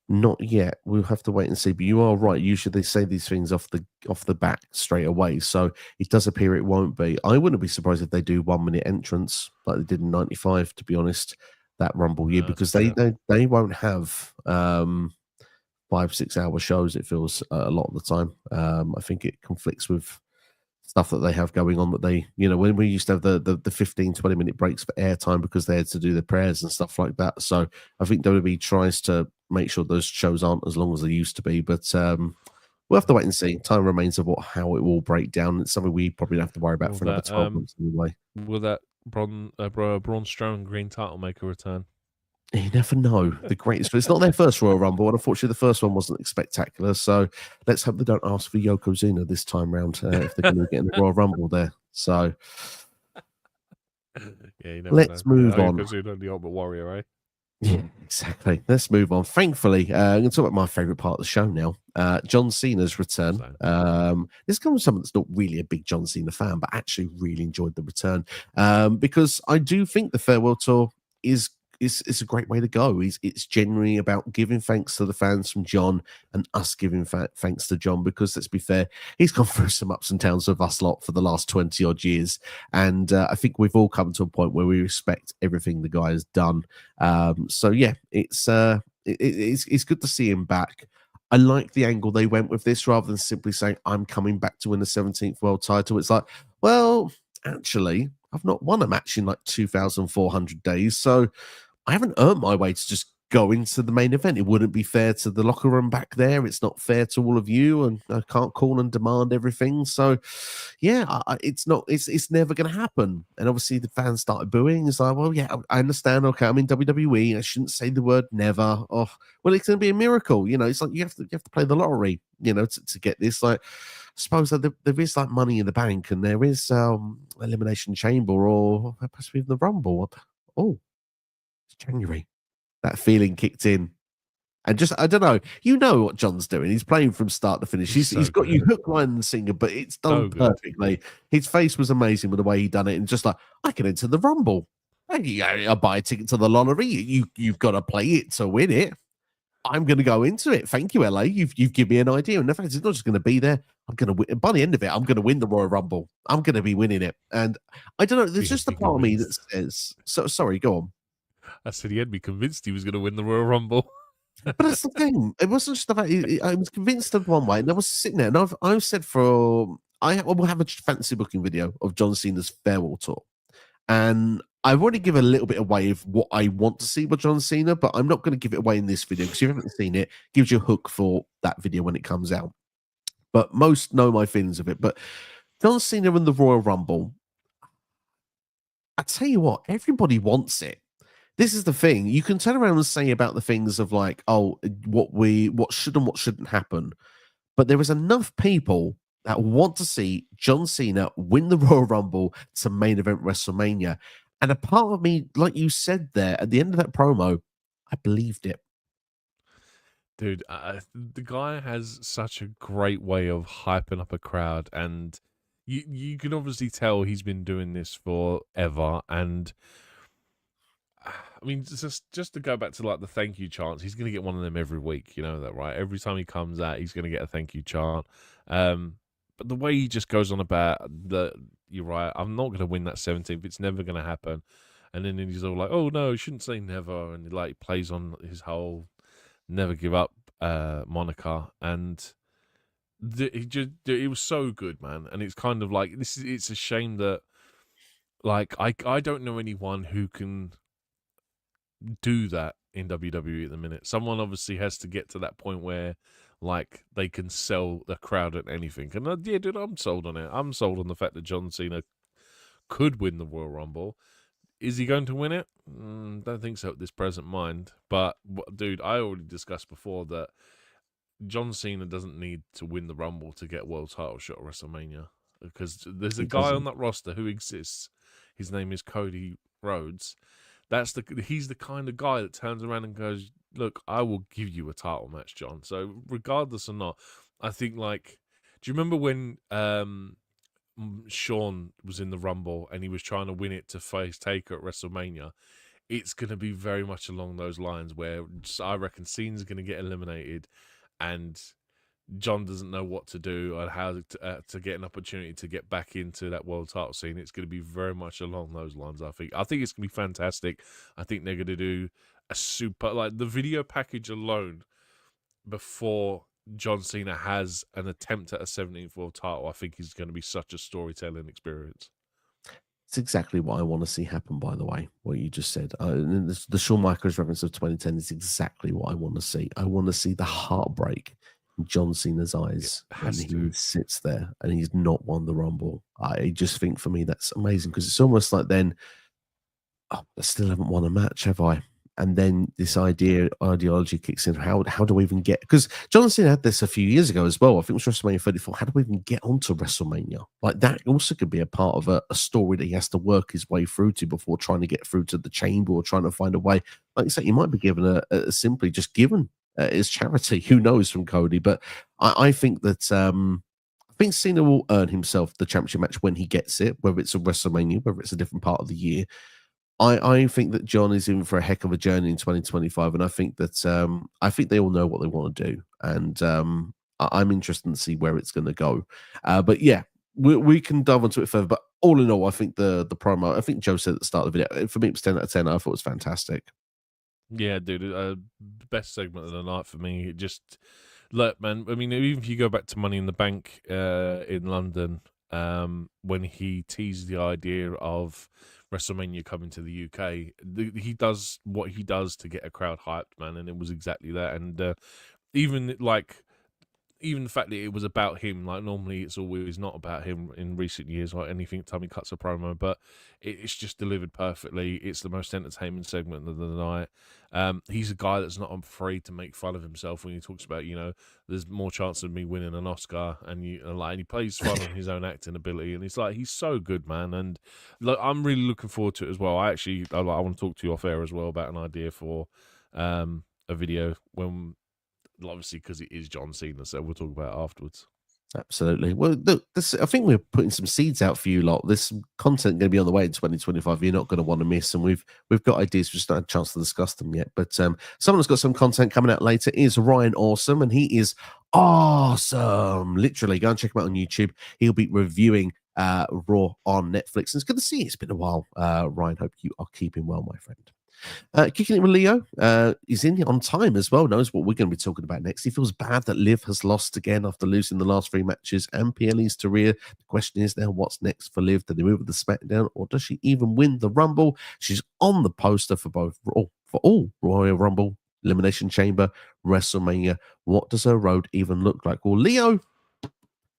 Not yet. We'll have to wait and see. But you are right. Usually they say these things off the back straight away. So it does appear it won't be. I wouldn't be surprised if they do 1-minute entrance like they did in '95. To be honest, that Rumble year because they won't have 5-6 hour shows. It feels a lot of the time. I think it conflicts with stuff that they have going on that they, when we used to have the 15-20 minute breaks for airtime because they had to do the prayers and stuff like that. So I think WWE tries to make sure those shows aren't as long as they used to be. But we'll have to wait and see. Time remains of how it will break down. It's something we probably don't have to worry about for another 12 months anyway. Will that Braun Strowman green title make a return? You never know. The greatest. It's not their first Royal Rumble, and unfortunately, the first one wasn't spectacular. So let's hope they don't ask for Yokozuna this time round if they're going to get in the Royal Rumble there. So yeah, let's move on. Yokozuna, the Ultimate Warrior, eh? Yeah, exactly. Let's move on. Thankfully, I'm going to talk about my favourite part of the show now. John Cena's return. This comes from someone that's not really a big John Cena fan, but actually really enjoyed the return because I do think the farewell tour is it's a great way to go. It's genuinely about giving thanks to the fans from John and us giving thanks to John, because let's be fair, he's gone through some ups and downs with us lot for the last 20 odd years, and I think we've all come to a point where we respect everything the guy has done. So yeah, it's good to see him back. I like the angle they went with this, rather than simply saying, I'm coming back to win the 17th world title. It's like, well, actually, I've not won a match in like 2,400 days. So I haven't earned my way to just go into the main event. It wouldn't be fair to the locker room back there. It's not fair to all of you, and I can't call and demand everything. So, yeah, it's never going to happen. And obviously, the fans started booing. It's like, well, yeah, I understand. Okay, I'm in WWE. I shouldn't say the word never. Oh, well, it's going to be a miracle. It's like you have to play the lottery. To get this. Like, I suppose that there is like Money in the Bank, and there is Elimination Chamber, or possibly even the Rumble. Oh, it's January. That feeling kicked in. And just, I don't know, what John's doing. He's playing from start to finish. He's got you hook, line, and singer, but it's done perfectly. His face was amazing with the way he done it. And just like, I can enter the Rumble. I buy a ticket to the lottery. You've got to play it to win it. I'm going to go into it. Thank you, LA. You've given me an idea. And the fact is, it's not just going to be there. I'm going to win. By the end of it, I'm going to win the Royal Rumble. I'm going to be winning it. And I don't know. There's just a part of me that says, sorry, go on. I said he had me convinced he was going to win the Royal Rumble. But that's the thing. It wasn't just about. I was convinced of one way, and I was sitting there, and I've said I will have a fantasy booking video of John Cena's farewell tour, and I've already given a little bit away of what I want to see with John Cena, but I'm not going to give it away in this video, because if you haven't seen it, it gives you a hook for that video when it comes out. But most know my feelings of it. But John Cena in the Royal Rumble, I tell you what, everybody wants it. This is the thing. You can turn around and say about the things of like, oh, what should and what shouldn't happen. But there is enough people that want to see John Cena win the Royal Rumble to main event WrestleMania. And a part of me, like you said there, at the end of that promo, I believed it. Dude, the guy has such a great way of hyping up a crowd. And you can obviously tell he's been doing this forever. And I mean, just to go back to like the thank you chants, he's going to get one of them every week. You know that, right? Every time he comes out, he's going to get a thank you chant. But the way he just goes on about you're right, I'm not going to win that 17th. It's never going to happen. And then he's all like, oh no, you shouldn't say never. And he like plays on his whole never give up moniker. And it was so good, man. And it's kind of like, it's a shame that like I don't know anyone who can do that in WWE at the minute. Someone obviously has to get to that point where like they can sell the crowd at anything. And yeah, dude, I'm sold on it. I'm sold on the fact that John Cena could win the Royal Rumble. Is he going to win it? Don't think so at this present mind. But dude, I already discussed before that John Cena doesn't need to win the Rumble to get a world title shot at WrestleMania, because there's a guy on that roster who exists. His name is Cody Rhodes. He's the kind of guy that turns around and goes, look, I will give you a title match, John. So regardless or not, I think like, do you remember when Shawn was in the Rumble and he was trying to win it to face Taker at WrestleMania? It's going to be very much along those lines where I reckon Cena's going to get eliminated and John doesn't know what to do or how to get an opportunity to get back into that world title scene. It's going to be very much along those lines, I think. I think it's going to be fantastic. I think they're going to do a super, like the video package alone before John Cena has an attempt at a 17th world title, I think is going to be such a storytelling experience. It's exactly what I want to see happen, by the way, what you just said. The Shawn Michaels reference of 2010 is exactly what I want to see. I want to see the heartbreak in John Cena's eyes when he sits there and he's not won the Rumble. I just think for me that's amazing, because it's almost like then, I still haven't won a match, have I? And then this ideology kicks in. How do we even get? Because John Cena had this a few years ago as well. I think it was WrestleMania 34. How do we even get onto WrestleMania? Like that also could be a part of a story that he has to work his way through to before trying to get through to the chamber or trying to find a way. Like you said, you might be given a simply just given as charity. Who knows from Cody? But I think that I think Cena will earn himself the championship match when he gets it, whether it's a WrestleMania, whether it's a different part of the year. I think that John is in for a heck of a journey in 2025, and I think they all know what they want to do, and I'm interested to see where it's going to go. But yeah, we can dive into it further. But all in all, I think the promo. I think Joe said at the start of the video. For me, it was 10 out of 10. I thought it was fantastic. Yeah, dude, best segment of the night for me. It just look, man. I mean, even if you go back to Money in the Bank in London, when he teased the idea of WrestleMania coming to the UK, he does what he does to get a crowd hyped, man, and it was exactly that. And even like even the fact that it was about him, like normally it's always not about him in recent years, like anything time he cuts a promo, but it's just delivered perfectly. It's the most entertainment segment of the night. He's a guy that's not afraid to make fun of himself when he talks about, there's more chance of me winning an Oscar, and and he plays fun on his own acting ability, and it's like he's so good, man. And look, I'm really looking forward to it as well. I want to talk to you off air as well about an idea for a video when obviously because it is John Cena, so we'll talk about it afterwards. Absolutely. Well, look, I think we're putting some seeds out for you lot. There's some content going to be on the way in 2025. You're not going to want to miss, and we've got ideas. We just not had a chance to discuss them yet. But someone who's got some content coming out later is Ryan Awesome, and he is awesome. Literally, go and check him out on YouTube. He'll be reviewing Raw on Netflix, and it's good to see you. It's been a while, Ryan. Hope you are keeping well, my friend. Kicking it with Leo, he's in on time as well, knows what we're going to be talking about next. He feels bad that Liv has lost again after losing the last 3 matches and PLE's to Rhea. The question is now, what's next for Liv? Do they move with the SmackDown, or does she even win the Rumble? She's on the poster for all Royal Rumble, Elimination Chamber, WrestleMania. What does her road even look like? Well, Leo,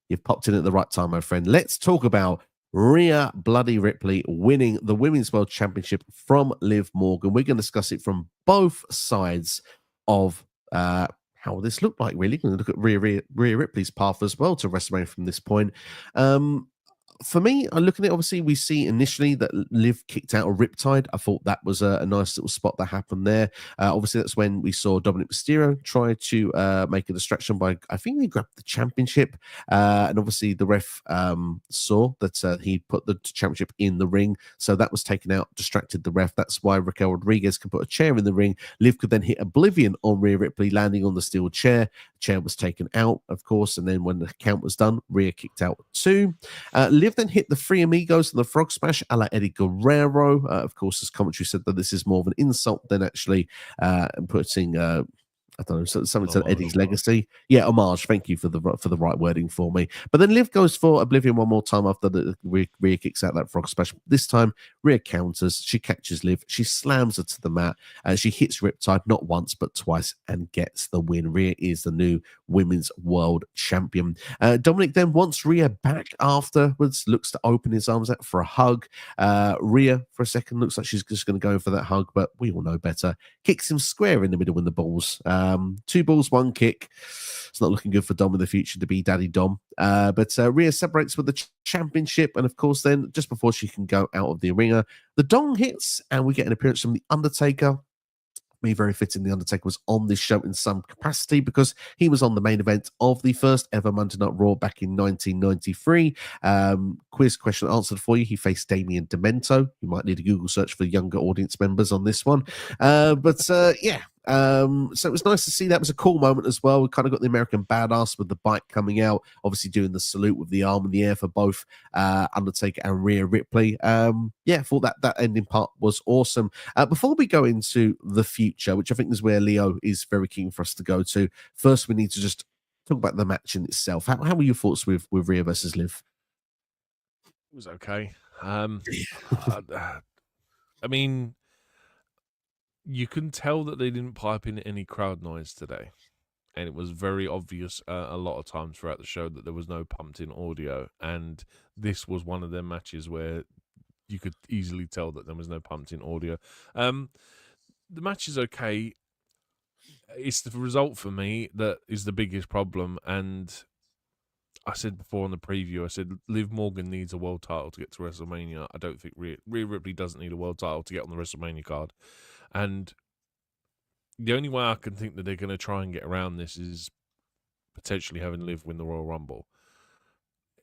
you've popped in at the right time, my friend. Let's talk about Rhea Bloody Ripley winning the Women's World Championship from Liv Morgan. We're going to discuss it from both sides of how this looked like, really. We're going to look at Rhea Ripley's path as well to WrestleMania from this point. For me, I look at it, obviously, we see initially that Liv kicked out a Riptide. I thought that was a nice little spot that happened there. Obviously, that's when we saw Dominic Mysterio try to make a distraction by, I think they grabbed the championship. And obviously, the ref saw that he put the championship in the ring. So that was taken out, distracted the ref. That's why Raquel Rodriguez could put a chair in the ring. Liv could then hit Oblivion on Rhea Ripley, landing on the steel chair. Chair was taken out, of course. And then when the count was done, Rhea kicked out too. Liv then hit the Three Amigos and the Frog Splash a la Eddie Guerrero. Of course, as commentary said that this is more of an insult than actually putting I don't know, something to Eddie's legacy. Yeah, homage. Thank you for the right wording for me. But then Liv goes for Oblivion one more time after the Rhea kicks out that frog splash. This time, Rhea counters. She catches Liv. She slams her to the mat. She hits Riptide not once but twice and gets the win. Rhea is the new Women's World Champion. Dominic then wants Rhea back afterwards. Looks to open his arms out for a hug. Rhea, for a second, looks like she's just going to go for that hug, but we all know better. Kicks him square in the middle with the balls. 2 balls, 1 kick. It's not looking good for Dom in the future to be Daddy Dom. But Rhea separates with the championship. And of course, then just before she can go out of the arena, the dong hits and we get an appearance from The Undertaker. Me very fitting, The Undertaker was on this show in some capacity because he was on the main event of the first ever Monday Night Raw back in 1993. Quiz question answered for you. He faced Damien Demento. You might need a Google search for younger audience members on this one. Yeah. So it was nice to see. That was a cool moment as well. We kind of got the American Badass with the bike coming out, obviously doing the salute with the arm in the air for both Undertaker and Rhea Ripley. Yeah, I thought that ending part was awesome. Before we go into the future, which I think is where Leo is very keen for us to go to, first we need to just talk about the match in itself. How were your thoughts with Rhea versus Liv? It was okay. I mean, you can tell that they didn't pipe in any crowd noise today. And it was very obvious a lot of times throughout the show that there was no pumped-in audio. And this was one of them matches where you could easily tell that there was no pumped-in audio. The match is okay. It's the result for me that is the biggest problem. And I said before on the preview, I said Liv Morgan needs a world title to get to WrestleMania. I don't think Rhea Ripley doesn't need a world title to get on the WrestleMania card. And the only way I can think that they're going to try and get around this is potentially having Liv win the Royal Rumble.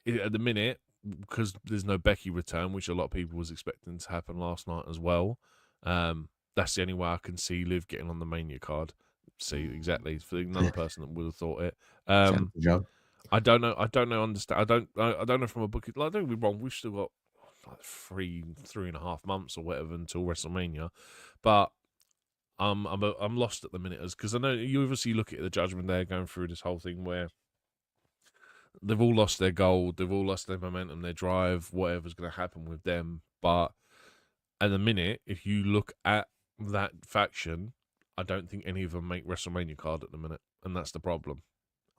At the minute, because there's no Becky return, which a lot of people was expecting to happen last night as well. That's the only way I can see Liv getting on the Mania card. See, exactly, for another person that would have thought it. Joe. I don't know. Understand. I don't know from a book. Like, don't be wrong. We've still got like 3.5 months or whatever until WrestleMania, but I'm lost at the minute, because I know you obviously look at the Judgment Day going through this whole thing where they've all lost their gold, they've all lost their momentum, their drive, whatever's going to happen with them. But at the minute, if you look at that faction, I don't think any of them make WrestleMania card at the minute, and that's the problem.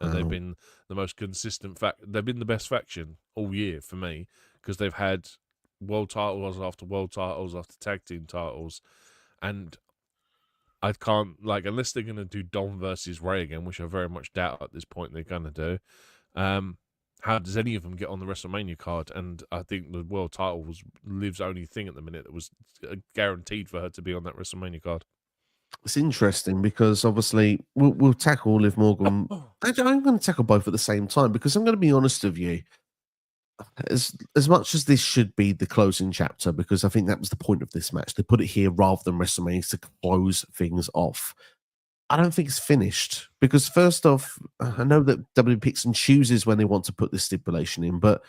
And they've been the most consistent they've been the best faction all year for me, because they've had world titles after tag team titles, and I can't, like, unless they're going to do Dom versus Ray again, which I very much doubt at this point they're going to do. How does any of them get on the WrestleMania card? And I think the world title was Liv's only thing at the minute that was guaranteed for her to be on that WrestleMania card. It's interesting because obviously we'll tackle Liv Morgan. I'm going to tackle both at the same time, because I'm going to be honest with you. As much as this should be the closing chapter, because I think that was the point of this match, they put it here rather than WrestleMania to close things off. I don't think it's finished, because first off, I know that WWE picks and chooses when they want to put this stipulation in, but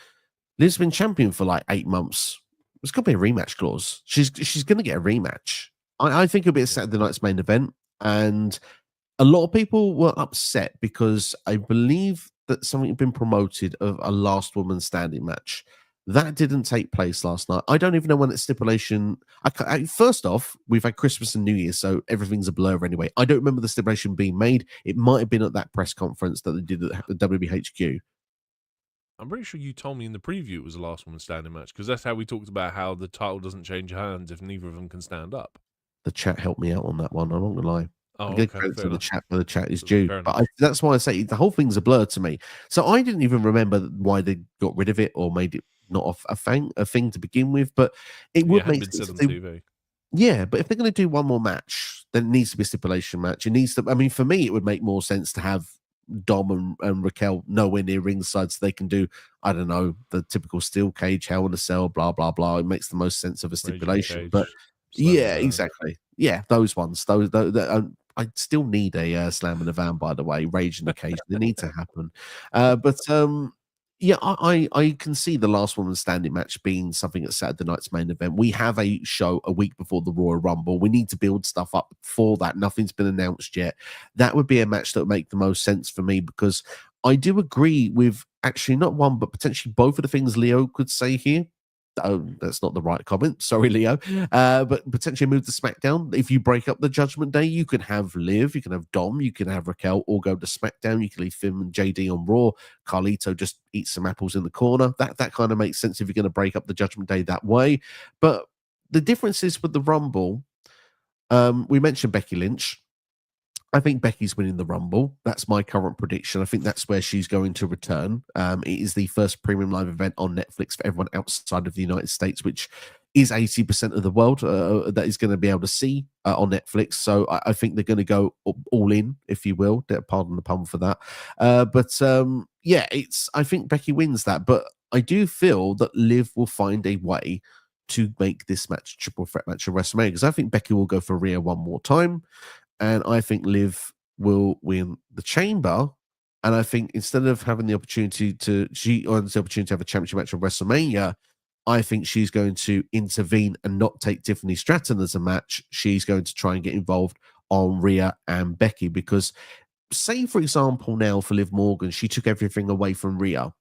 Liv's been champion for like 8 months. There's got to be a rematch clause. She's going to get a rematch. I think it'll be a Saturday night's main event, and a lot of people were upset because I believe that something had been promoted of a last woman standing match. That didn't take place last night. I don't even know when that stipulation. First off, we've had Christmas and New Year, so everything's a blur anyway. I don't remember the stipulation being made. It might have been at that press conference that they did at the WBHQ. I'm pretty sure you told me in the preview it was the last woman standing match, because that's how we talked about how the title doesn't change hands if neither of them can stand up. The chat helped me out on that one. I'm not gonna lie. Oh, I get okay, credit to the chat where the chat is Fair due. enough. But that's why I say the whole thing's a blur to me. So I didn't even remember why they got rid of it or made it not a thing to begin with. But it would make sense. Yeah, but if they're going to do one more match, then it needs to be a stipulation match. It needs to. I mean, for me, it would make more sense to have Dom and Raquel nowhere near ringside, so they can do, I don't know, the typical steel cage, Hell in a Cell, blah blah blah. It makes the most sense of a stipulation. But yeah, exactly. Yeah, those ones. Those I still need a Slam in the Van, by the way. Rage in the Cage. They need to happen. Yeah, I can see the last woman standing match being something at Saturday night's main event. We have a show a week before the Royal Rumble. We need to build stuff up for that. Nothing's been announced yet. That would be a match that would make the most sense for me, because I do agree with actually not one, but potentially both of the things Leo could say here. Oh, that's not the right comment. Sorry, Leo. But potentially move to SmackDown. If you break up the Judgment Day, you can have Liv, you can have Dom, you can have Raquel, all go to SmackDown. You can leave Finn and JD on Raw. Carlito just eat some apples in the corner. That kind of makes sense if you're going to break up the Judgment Day that way. But the difference is with the Rumble, we mentioned Becky Lynch. I think Becky's winning the Rumble. That's my current prediction. I think that's where she's going to return. It is the first premium live event on Netflix for everyone outside of the United States, which is 80% of the world that is going to be able to see on Netflix. So I think they're going to go all in, if you will. Pardon the pun for that. Yeah, I think Becky wins that. But I do feel that Liv will find a way to make this match a triple threat match at WrestleMania, because I think Becky will go for Rhea one more time. And I think Liv will win the Chamber. And I think instead of having the opportunity to have a championship match at WrestleMania, I think she's going to intervene and not take Tiffany Stratton as a match. She's going to try and get involved on Rhea and Becky, because say, for example, now for Liv Morgan, she took everything away from Rhea.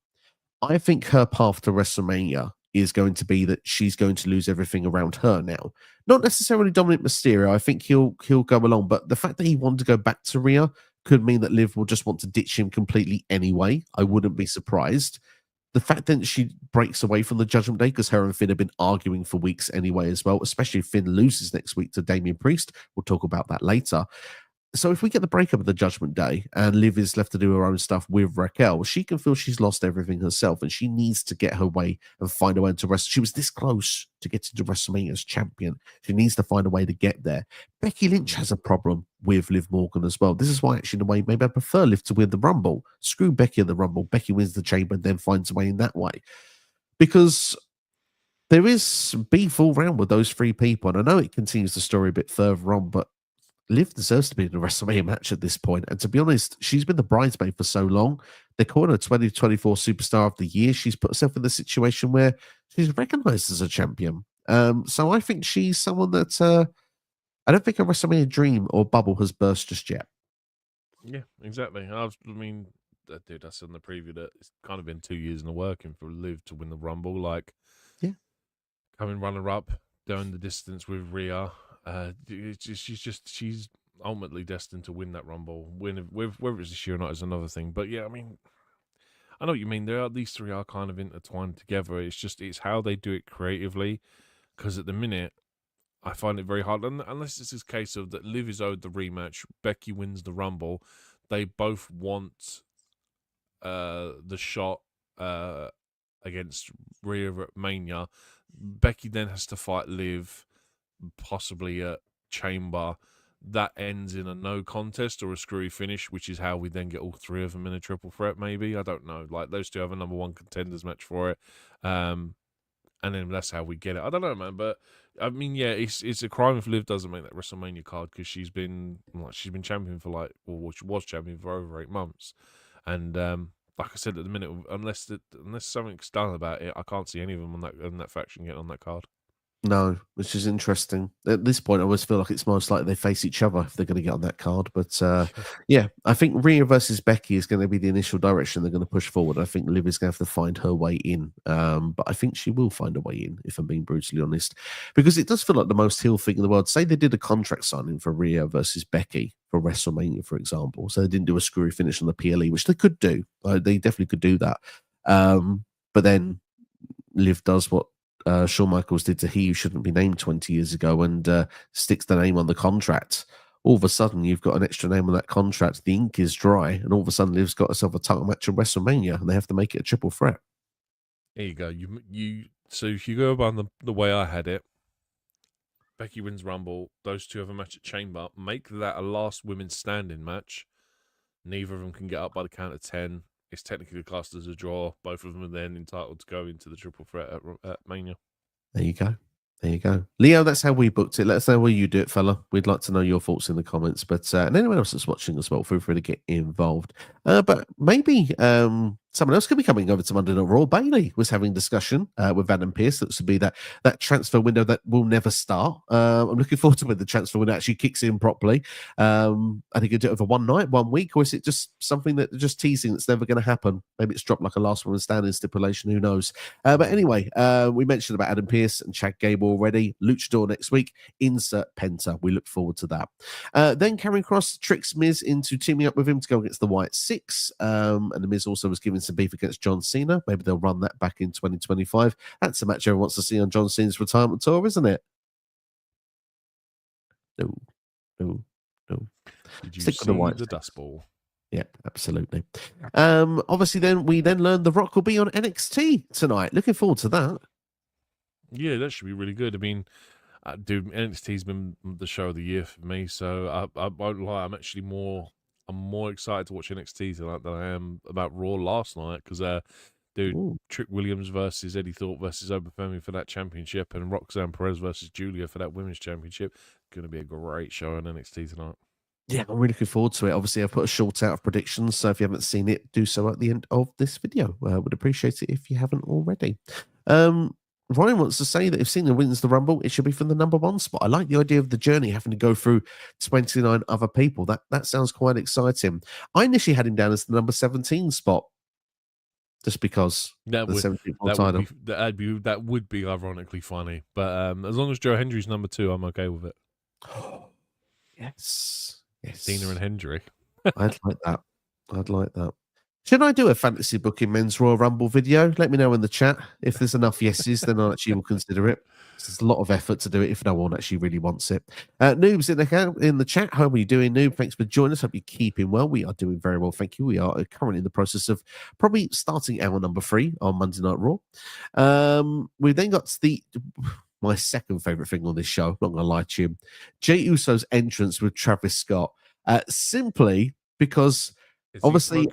I think her path to WrestleMania is going to be that she's going to lose everything around her now. Not necessarily Dominic Mysterio. I think he'll go along, but the fact that he wanted to go back to Rhea could mean that Liv will just want to ditch him completely anyway. I wouldn't be surprised. The fact that she breaks away from the Judgment Day, because her and Finn have been arguing for weeks anyway as well, especially if Finn loses next week to Damian Priest. We'll talk about that later. So if we get the breakup of the Judgment Day and Liv is left to do her own stuff with Raquel, she can feel she's lost everything herself, and she needs to get her way and find a way to wrestle. She was this close to getting to WrestleMania as champion. She needs to find a way to get there. Becky Lynch has a problem with Liv Morgan as well. This is why, actually, in a way, maybe I prefer Liv to win the Rumble. Screw Becky in the Rumble. Becky wins the Chamber and then finds a way in that way. because there is beef all round with those three people. And I know it continues the story a bit further on, but Liv deserves to be in a WrestleMania match at this point. And to be honest, she's been the bridesmaid for so long. They call her 2024 Superstar of the Year. She's put herself in the situation where she's recognized as a champion. So I think she's someone that I don't think a WrestleMania dream or bubble has burst just yet. Yeah, exactly. I mean, dude, that's in the preview that it's kind of been 2 years in the working for Liv to win the Rumble. Like, yeah, coming runner up, doing the distance with Rhea. She's ultimately destined to win that Rumble. Whether it's this year or not is another thing. But yeah, I mean, I know what you mean. These three are kind of intertwined together. It's how they do it creatively. Because at the minute, I find it very hard. Unless it's this case of that Liv is owed the rematch, Becky wins the Rumble. They both want the shot against Rhea at Mania. Becky then has to fight Liv, possibly at Chamber. That ends in a no contest or a screwy finish, which is how we then get all three of them in a triple threat, maybe. I don't know. Like, those two have a number one contenders match for it. And then that's how we get it. I don't know, man. But, I mean, yeah, it's a crime if Liv doesn't make that WrestleMania card because she's been champion for she was champion for over 8 months. And, like I said at the minute, unless something's done about it, I can't see any of them on that faction getting on that card. No, which is interesting. At this point, I always feel like it's most likely they face each other if they're going to get on that card. But yeah, I think Rhea versus Becky is going to be the initial direction they're going to push forward. I think Liv is going to have to find her way in. But I think she will find a way in, if I'm being brutally honest. Because it does feel like the most heel thing in the world. Say they did a contract signing for Rhea versus Becky for WrestleMania, for example. So they didn't do a screwy finish on the PLE, which they could do. They definitely could do that. But then Liv does what Shawn Michaels did to He Who Shouldn't Be Named 20 years ago and sticks the name on the contract. All of a sudden, you've got an extra name on that contract. The ink is dry, and all of a sudden, Liv's got herself a title match at WrestleMania, and they have to make it a triple threat. There you go. So if you go by the way I had it, Becky wins Rumble. Those two have a match at Chamber. Make that a last women's standing match. Neither of them can get up by the count of 10. It's technically classed as a draw. Both of them are then entitled to go into the triple threat at Mania. There you go. There you go. Leo, that's how we booked it. Let us know where you do it, fella. We'd like to know your thoughts in the comments. But and anyone else that's watching as well, feel free to get involved. But maybe someone else could be coming over to Monday Night Raw. Bailey was having discussion with Adam Pearce. That would be that transfer window that will never start. I'm looking forward to when the transfer window actually kicks in properly. I think you do it over one night, 1 week, or is it just something that just teasing that's never going to happen? Maybe it's dropped like a last woman standing stipulation. Who knows? But anyway, we mentioned about Adam Pearce and Chad Gable already. Luchador next week. Insert Penta. We look forward to that. Then Karrion Kross tricks Miz into teaming up with him to go against the White Six. And the Miz also was given some beef against John Cena. Maybe they'll run that back in 2025. That's a match everyone wants to see on John Cena's retirement tour, isn't it? No. Did you see the Dust Bowl? Yeah, absolutely. Obviously, then we learned The Rock will be on NXT tonight. Looking forward to that. Yeah, that should be really good. I mean, dude, NXT's been the show of the year for me, so I won't lie. I'm more excited to watch NXT tonight than I am about Raw last night because, dude, Ooh. Trick Williams versus Eddie Thorpe versus Obafemi for that championship, and Roxanne Perez versus Julia for that women's championship. Going to be a great show on NXT tonight. Yeah, I'm really looking forward to it. Obviously, I've put a short out of predictions, so if you haven't seen it, do so at the end of this video. I would appreciate it if you haven't already. Ryan wants to say that if Cena wins the Rumble, it should be from the number one spot. I like the idea of the journey having to go through 29 other people. That sounds quite exciting. I initially had him down as the number 17 spot, just because that would be ironically funny. But as long as Joe Hendry's number 2, I'm okay with it. Yes. Cena and Hendry. I'd like that. Should I do a fantasy booking men's Royal Rumble video? Let me know in the chat. If there's enough yeses, then I actually will consider it. There's a lot of effort to do it if no one actually really wants it. Noob's in the chat. How are you doing, Noob? Thanks for joining us. Hope you're keeping well. We are doing very well, thank you. We are currently in the process of probably starting hour number 3 on Monday Night Raw. We've then got my second favourite thing on this show. I'm not going to lie to you. Jey Uso's entrance with Travis Scott. Simply because... obviously,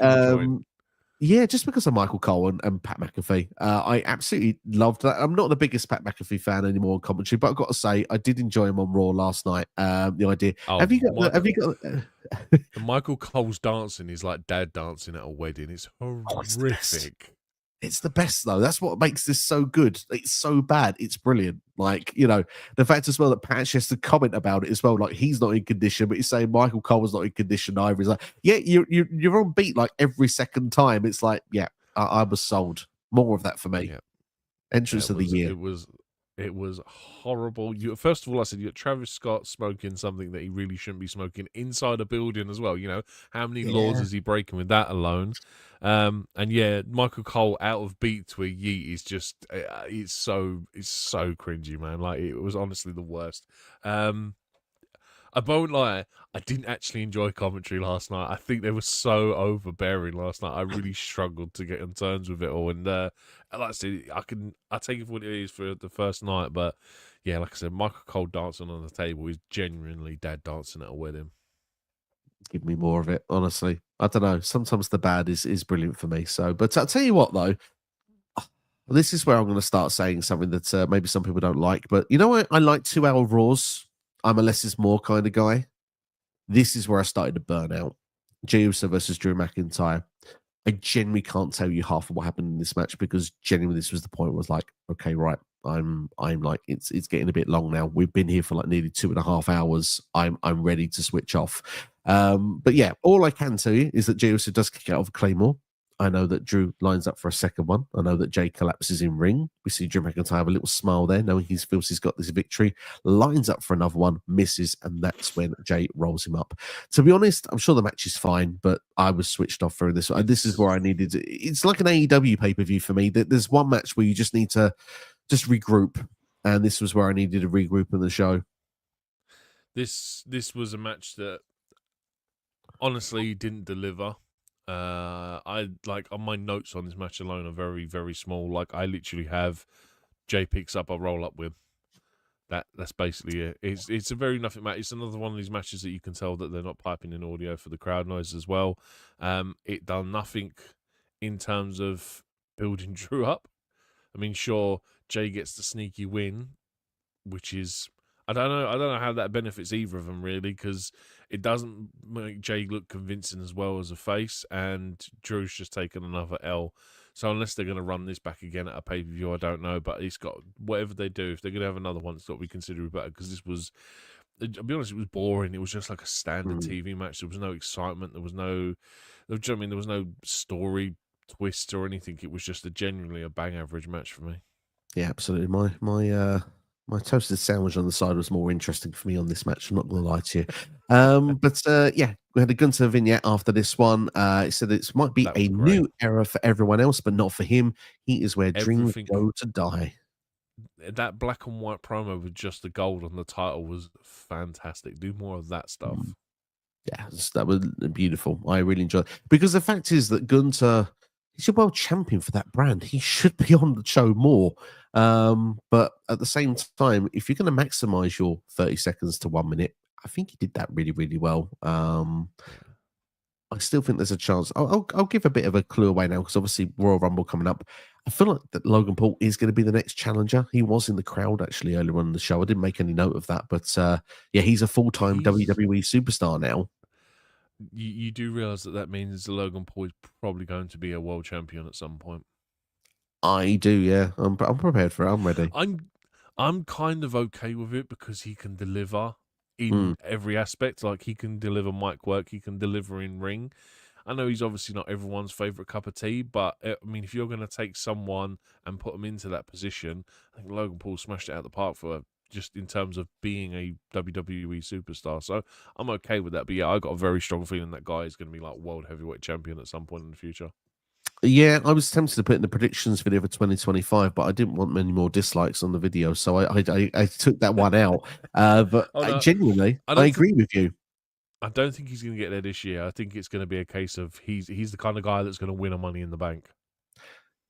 Yeah, just because of Michael Cole and Pat McAfee. I absolutely loved that. I'm not the biggest Pat McAfee fan anymore on commentary, but I've got to say I did enjoy him on Raw last night. The idea. Oh, Have you got? Have you got? the Michael Cole's dancing is like dad dancing at a wedding. It's Oh, it's the best. horrific. It's the best though. That's what makes this so good. It's so bad. It's brilliant. Like, the fact as well that Pat has to comment about it as well. Like, he's not in condition, but he's saying Michael Cole was not in condition either. He's like, yeah, you're on beat like every second time. It's like, yeah, I was sold. More of that for me. Yeah. Entrance of the year. It was horrible. First of all, I said you got Travis Scott smoking something that he really shouldn't be smoking inside a building as well. How many laws is he breaking with that alone? And yeah, Michael Cole out of beat to a yeet is just it's so cringy, man. Like, it was honestly the worst. I won't lie, I didn't actually enjoy commentary last night. I think they were so overbearing last night. I really struggled to get on terms with it all. And like I said, I take it for what it is for the first night. But yeah, like I said, Michael Cole dancing on the table is genuinely dad dancing at a wedding. Give me more of it, honestly. I don't know. Sometimes the bad is brilliant for me. So, but I'll tell you what, though. This is where I'm going to start saying something that maybe some people don't like. But you know what? I like 2-hour Raws. I'm a less is more kind of guy. This is where I started to burn out. Jey Uso versus Drew McIntyre. I genuinely can't tell you half of what happened in this match because genuinely this was the point where I was like, okay, right. I'm like, it's getting a bit long now. We've been here for like nearly 2.5 hours. I'm ready to switch off. But yeah, all I can tell you is that Jey Uso does kick out of a Claymore. I know that Drew lines up for a second one. I know that Jey collapses in ring. We see Drew McIntyre have a little smile there, knowing he feels he's got this victory. Lines up for another one, misses, and that's when Jey rolls him up. To be honest, I'm sure the match is fine, but I was switched off for this. This is where I needed. It's like an AEW pay-per-view for me. There's one match where you just need to just regroup, and this was where I needed to regroup in the show. This was a match that honestly didn't deliver. I like on my notes on this match alone are very, very small. Like, I literally have Jey picks up, I roll up with. That's basically it. It's a very nothing match. It's another one of these matches that you can tell that they're not piping in audio for the crowd noise as well. It done nothing in terms of building Drew up. I mean, sure, Jey gets the sneaky win, which is I don't know how that benefits either of them really, because it doesn't make Jey look convincing as well as a face, and Drew's just taken another L. So unless they're going to run this back again at a pay-per-view, I don't know. But it's got, whatever they do, if they're going to have another one, it's got to be considerably better, because this was, I'll be honest, it was boring. It was just like a standard TV match. There was no excitement. There was no story twist or anything. It was just genuinely a bang average match for me. Yeah, absolutely. My toasted sandwich on the side was more interesting for me on this match. I'm not going to lie to you. But yeah, we had a Gunther vignette after this one. It said it might be a new era for everyone else, but not for him. He is where dreams go to die. That black and white promo with just the gold on the title was fantastic. Do more of that stuff. Yeah, that was beautiful. I really enjoyed it. Because the fact is that Gunther, he's a world champion for that brand. He should be on the show more. But at the same time, if you're going to maximize your 30 seconds to 1 minute, I think he did that really, really well. I still think there's a chance. I'll give a bit of a clue away now, because obviously Royal Rumble coming up. I feel like that Logan Paul is going to be the next challenger. He was in the crowd actually earlier on in the show. I didn't make any note of that, but yeah, he's a full-time WWE superstar now. You do realize that means Logan Paul is probably going to be a world champion at some point. I do, yeah. I'm prepared for it. I'm ready. I'm kind of okay with it, because he can deliver in every aspect. Like, he can deliver mic work, he can deliver in ring. I know he's obviously not everyone's favorite cup of tea, but I mean, if you're going to take someone and put them into that position, I think Logan Paul smashed it out of the park for just in terms of being a WWE superstar. So I'm okay with that. But yeah, I got a very strong feeling that guy is going to be like world heavyweight champion at some point in the future. Yeah, I was tempted to put in the predictions video for 2025, but I didn't want many more dislikes on the video, so I took that one out. But genuinely, I agree with you. I don't think he's going to get there this year. I think it's going to be a case of he's the kind of guy that's going to win a Money in the Bank.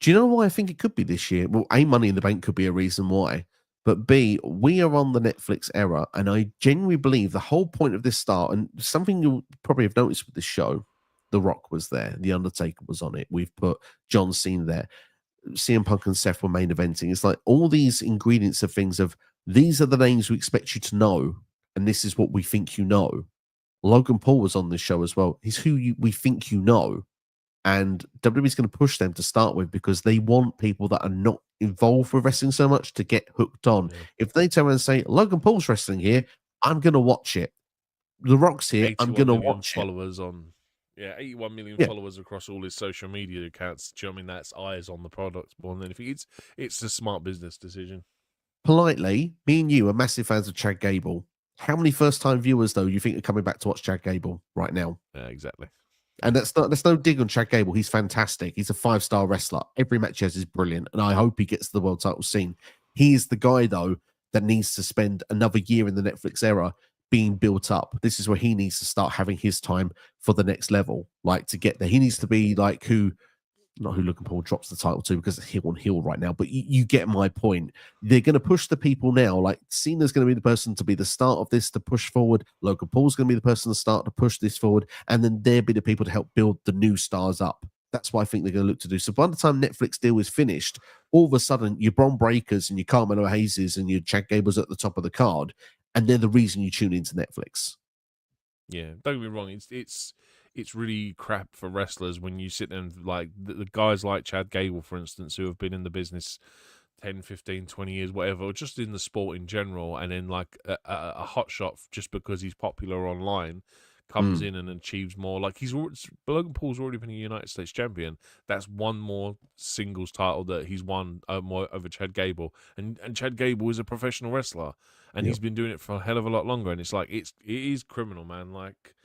Do you know why I think it could be this year? Well, A, Money in the Bank could be a reason why. But B, we are on the Netflix era, and I genuinely believe the whole point of this start, and something you'll probably have noticed with this show, The Rock was there. The Undertaker was on it. We've put John Cena there. CM Punk and Seth were main eventing. It's like all these ingredients of things of these are the names we expect you to know, and this is what we think you know. Logan Paul was on this show as well. He's who we think you know. And WWE's going to push them to start with because they want people that are not involved with wrestling so much to get hooked on. Yeah. If they turn around and say, Logan Paul's wrestling here, I'm going to watch it. The Rock's here, I'm going to watch followers on, 81 million followers across all his social media accounts. Do you know what I mean? That's eyes on the product more than anything. It's a smart business decision. Politely, me and you are massive fans of Chad Gable. How many first-time viewers, though, you think are coming back to watch Chad Gable right now? Yeah, exactly. And that's no dig on Chad Gable. He's fantastic. He's a 5-star wrestler. Every match he has is brilliant, and I hope he gets to the world title scene. He is the guy, though, that needs to spend another year in the Netflix era being built up. This is where he needs to start having his time for the next level, like to get there. He needs to be like not who Logan Paul drops the title to because it's heel on heel right now, but you get my point. They're going to push the people now. Like Cena's going to be the person to be the start of this to push forward. Logan Paul's going to be the person to start to push this forward, and then they'll be the people to help build the new stars up. That's what I think they're going to look to do. So by the time Netflix deal is finished, all of a sudden your Bron Breakers and your Carmelo Hayeses and your Chad Gables at the top of the card, and they're the reason you tune into Netflix. Yeah, don't get me wrong. It's really crap for wrestlers when you sit there and like the guys like Chad Gable, for instance, who have been in the business 10, 15, 20 years, whatever, or just in the sport in general, and then like a hot shot just because he's popular online comes in and achieves more. Like Logan Paul's already been a United States champion. That's one more singles title that he's won more over Chad Gable, and Chad Gable is a professional wrestler, and he's been doing it for a hell of a lot longer. And it's like it is criminal, man. Like,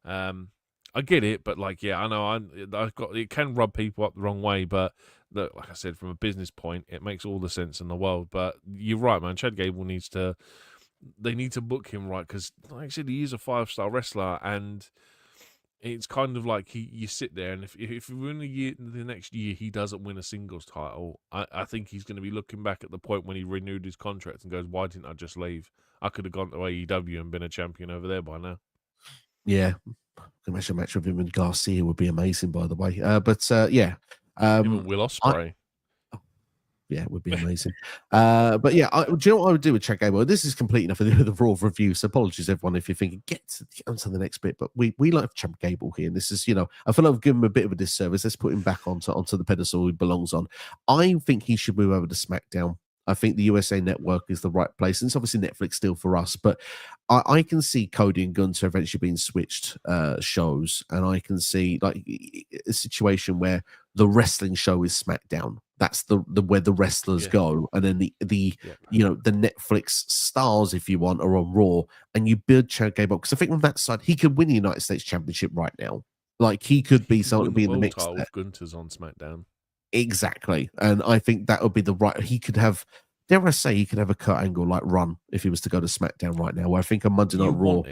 I get it, but like, yeah, I know it can rub people up the wrong way, but look, like I said, from a business point, it makes all the sense in the world. But you're right, man. Chad Gable they need to book him right because, like I said, he is a 5-star wrestler, and it's kind of like you sit there, and if within the next year he doesn't win a singles title, I think he's going to be looking back at the point when he renewed his contract and goes, "Why didn't I just leave? I could have gone to AEW and been a champion over there by now." Yeah. I can imagine a match with him and Garcia would be amazing, by the way. Yeah. Even Will Ospreay. Yeah, it would be amazing. But yeah, do you know what I would do with Chad Gable? This is complete enough for the Raw review, so apologies everyone if you're thinking, get onto the next bit. But we like Chad Gable here, and this is, I feel like I've given him a bit of a disservice. Let's put him back onto the pedestal he belongs on. I think he should move over to SmackDown. I think the USA Network is the right place. And it's obviously Netflix still for us, but I can see Cody and Gunther eventually being switched shows, and I can see like a situation where the wrestling show is SmackDown. That's the where the wrestlers go, and then the Netflix stars, if you want, are on Raw, and you build Chad Gable because I think on that side he could win the United States Championship right now. Like he could be someone to be in the mix. If Gunther's on SmackDown. Exactly. And I think that would be the right. He could have, dare I say, he could have a Kurt Angle like run if he was to go to SmackDown right now. Where I think on Monday Night Raw,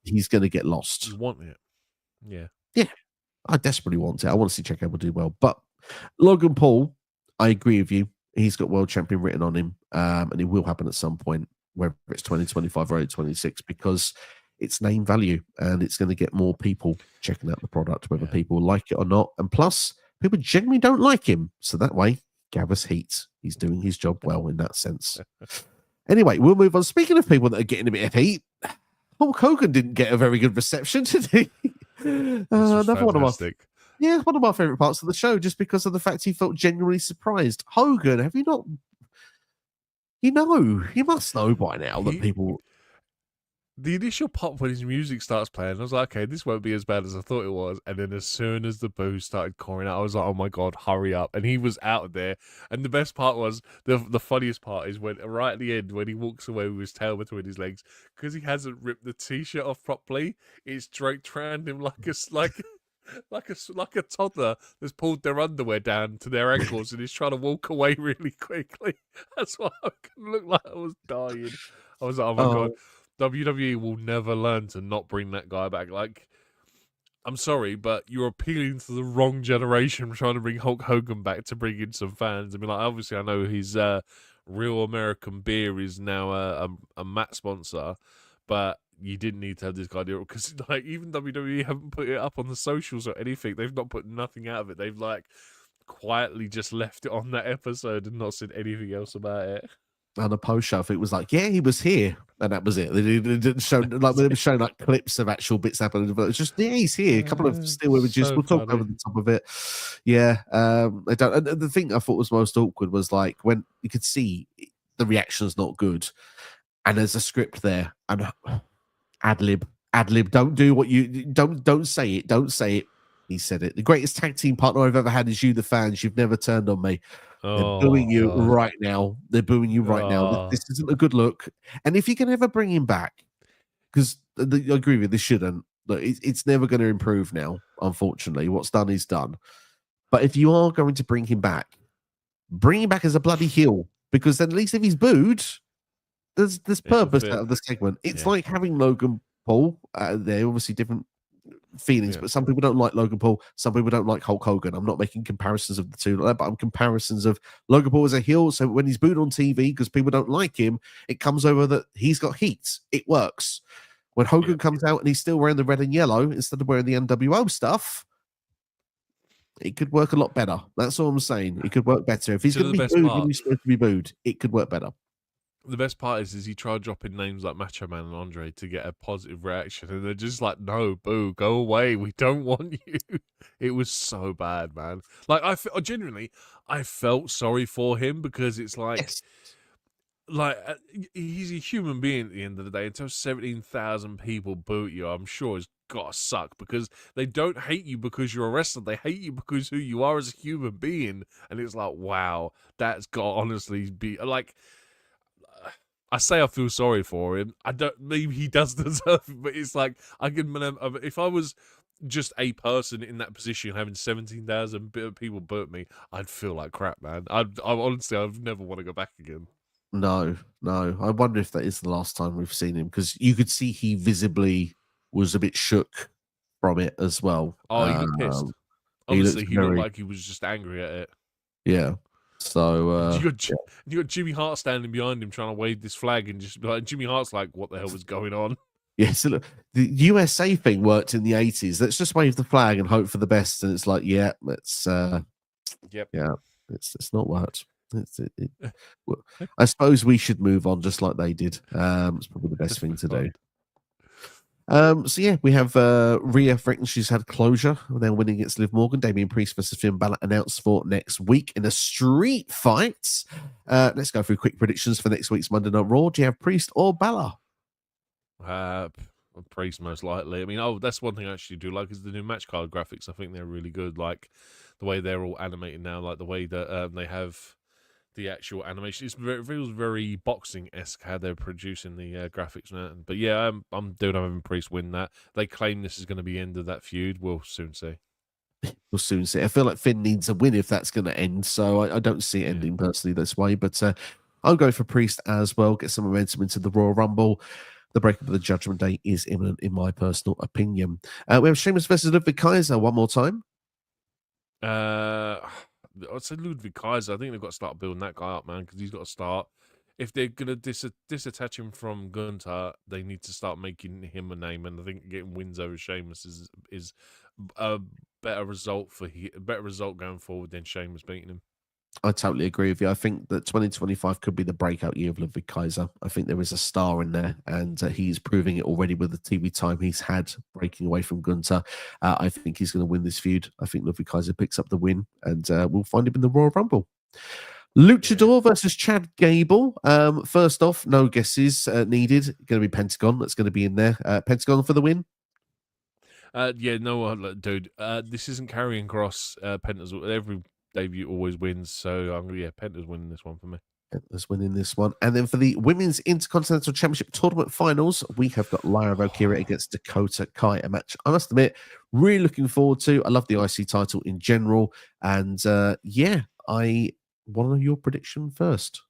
he's going to get lost. You want it. Yeah. Yeah. I desperately want it. I want to see Chad Gable do well. But Logan Paul, I agree with you. He's got world champion written on him. And it will happen at some point, whether it's 2025 or 26, because it's name value and it's going to get more people checking out the product, whether people like it or not. And plus, people generally don't like him. So that way, gave us heat. He's doing his job well in that sense. Anyway, we'll move on. Speaking of people that are getting a bit of heat, Hulk Hogan didn't get a very good reception, did he? Another one of my favorite parts of the show, just because of the fact he felt genuinely surprised. Hogan, have you not? You must know by now that people. The initial pop when his music starts playing, I was like, okay, this won't be as bad as I thought it was. And then as soon as the boos started pouring out, I was like, oh my God, hurry up. And he was out there. And the best part was, the funniest part is when right at the end, when he walks away with his tail between his legs, because he hasn't ripped the t-shirt off properly, it's draped around him like a toddler that's pulled their underwear down to their ankles and is trying to walk away really quickly. That's what I looked like. I was dying. I was like, oh my God. WWE will never learn to not bring that guy back. Like, I'm sorry, but you're appealing to the wrong generation trying to bring Hulk Hogan back to bring in some fans. I mean, like, obviously, I know his Real American Beer is now a Matt sponsor, but you didn't need to have this guy because like even WWE haven't put it up on the socials or anything. They've not put nothing out of it. They've like quietly just left it on that episode and not said anything else about it. On a post show, it was like, yeah, he was here, and that was it. They didn't show like they were showing like clips of actual bits happening, but it's just yeah, he's here. A couple of still images. So We'll talk funny. over the top of it. Yeah, they don't. And the thing I thought was most awkward was like when you could see the reaction's not good, and there's a script there, and ad lib. Don't do what you don't say it. Don't say it. He said it. The greatest tag team partner I've ever had is you, the fans. You've never turned on me. They're booing you God. right now. They're booing you right now. This isn't a good look. And if you can ever bring him back, because I agree with you, this shouldn't. Look, it's never going to improve now. Unfortunately, what's done is done. But if you are going to bring him back as a bloody heel, because then at least if he's booed, there's purpose out of the segment. It's like having Logan Paul. They're obviously different feelings, but some people don't like Logan Paul. Some people don't like Hulk Hogan. I'm not making comparisons of the two, but I'm comparisons of Logan Paul as a heel. So when he's booed on TV because people don't like him, it comes over that he's got heat. It works. When Hogan comes out and he's still wearing the red and yellow instead of wearing the NWO stuff, it could work a lot better. That's all I'm saying. It could work better. If he's going to be booed when he's supposed to be booed, it could work better. The best part is he tried dropping names like Macho Man and Andre to get a positive reaction, and they're just like, "No, boo, go away. We don't want you." It was so bad, man. Like I genuinely, I felt sorry for him because it's like, he's a human being at the end of the day. Until 17,000 people boot you, I'm sure it's gotta suck because they don't hate you because you're a wrestler. They hate you because who you are as a human being, and it's like, wow, that's got honestly be like. I say I feel sorry for him. I don't. Maybe he does deserve it, but it's like I can. If I was just a person in that position, having 17,000 people boot me, I'd feel like crap, man. I honestly, I'd never want to go back again. No. I wonder if that is the last time we've seen him because you could see he visibly was a bit shook from it as well. Oh, he looked pissed. Honestly, he looked like he was just angry at it. Yeah. So you got Jimmy Hart standing behind him trying to wave this flag, and just like Jimmy Hart's like, "What the hell was going on?" Yeah, so look, the USA thing worked in the 80s. Let's just wave the flag and hope for the best. And it's like, yeah, it's it's not worked. Well, I suppose we should move on just like they did. It's probably the best thing to do. So yeah, we have Rhea Rickton. She's had closure. They're winning against Liv Morgan. Damian Priest versus Finn Balor announced for next week in a street fight. Let's go through quick predictions for next week's Monday Night Raw. Do you have Priest or Balor? Priest most likely. I mean, that's one thing I actually do like is the new match card graphics. I think they're really good. Like the way they're all animated now, like the way that they have the actual animation. It feels very boxing-esque how they're producing the graphics now. But yeah, I'm having Priest win that. They claim this is going to be the end of that feud. We'll soon see. We'll soon see. I feel like Finn needs a win if that's going to end. So I don't see it ending personally this way. But I'll go for Priest as well. Get some momentum into the Royal Rumble. The breakup of the Judgment Day is imminent, in my personal opinion. We have Sheamus versus Ludwig Kaiser one more time. I'd say Ludwig Kaiser. I think they've got to start building that guy up, man, because he's got to start. If they're going to disattach him from Gunther, they need to start making him a name. And I think getting wins over Sheamus is a better result going forward than Sheamus beating him. I totally agree with you. I think that 2025 could be the breakout year of Ludwig Kaiser. I think there is a star in there, and he's proving it already with the TV time he's had breaking away from Gunther. I think he's going to win this feud. I think Ludwig Kaiser picks up the win, and we'll find him in the Royal Rumble. Luchador versus Chad Gable. First off, no guesses needed. Going to be Pentagon. That's going to be in there. Pentagon for the win. Dude. This isn't carrying cross. Penta's every debut always wins, so Penta's winning this one for me. Penta's winning this one. And then for the Women's Intercontinental Championship Tournament Finals, we have got Lyra Valkyria against Dakota Kai, a match I must admit, really looking forward to. I love the IC title in general. And I want to know your prediction first.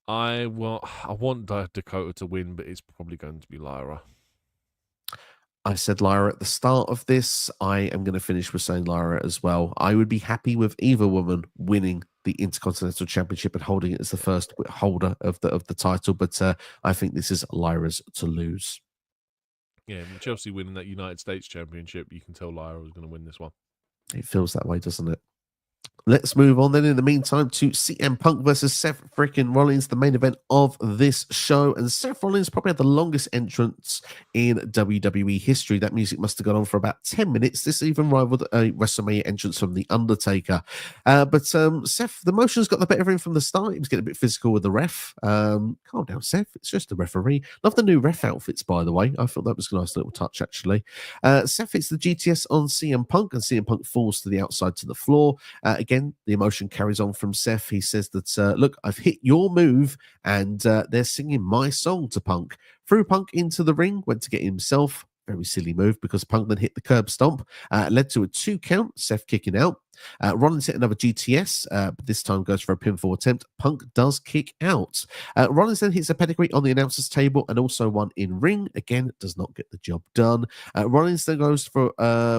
I want Dakota to win, but it's probably going to be Lyra. I said Lyra at the start of this. I am going to finish with saying Lyra as well. I would be happy with either woman winning the Intercontinental Championship and holding it as the first holder of the title, but I think this is Lyra's to lose. Yeah, with Chelsea winning that United States Championship, you can tell Lyra was going to win this one. It feels that way, doesn't it? Let's move on then in the meantime to CM Punk versus Seth freaking Rollins, the main event of this show. And Seth Rollins probably had the longest entrance in WWE history. That music must have gone on for about 10 minutes. This even rivaled a WrestleMania entrance from The Undertaker. But Seth, the motions got the better of him from the start. He was getting a bit physical with the ref. Calm down, Seth. It's just a referee. Love the new ref outfits, by the way. I thought that was a nice little touch, actually. Seth hits the GTS on CM Punk, and CM Punk falls to the outside to the floor. Again, the emotion carries on from Seth. He says that, look, I've hit your move, and they're singing my song to Punk. Threw Punk into the ring, went to get himself. Very silly move because Punk then hit the curb stomp, led to a 2 count, Seth kicking out. Rollins hit another GTS, but this time goes for a pinfall attempt. Punk does kick out. Rollins then hits a pedigree on the announcer's table and also one in ring. Again, does not get the job done. Rollins then goes for,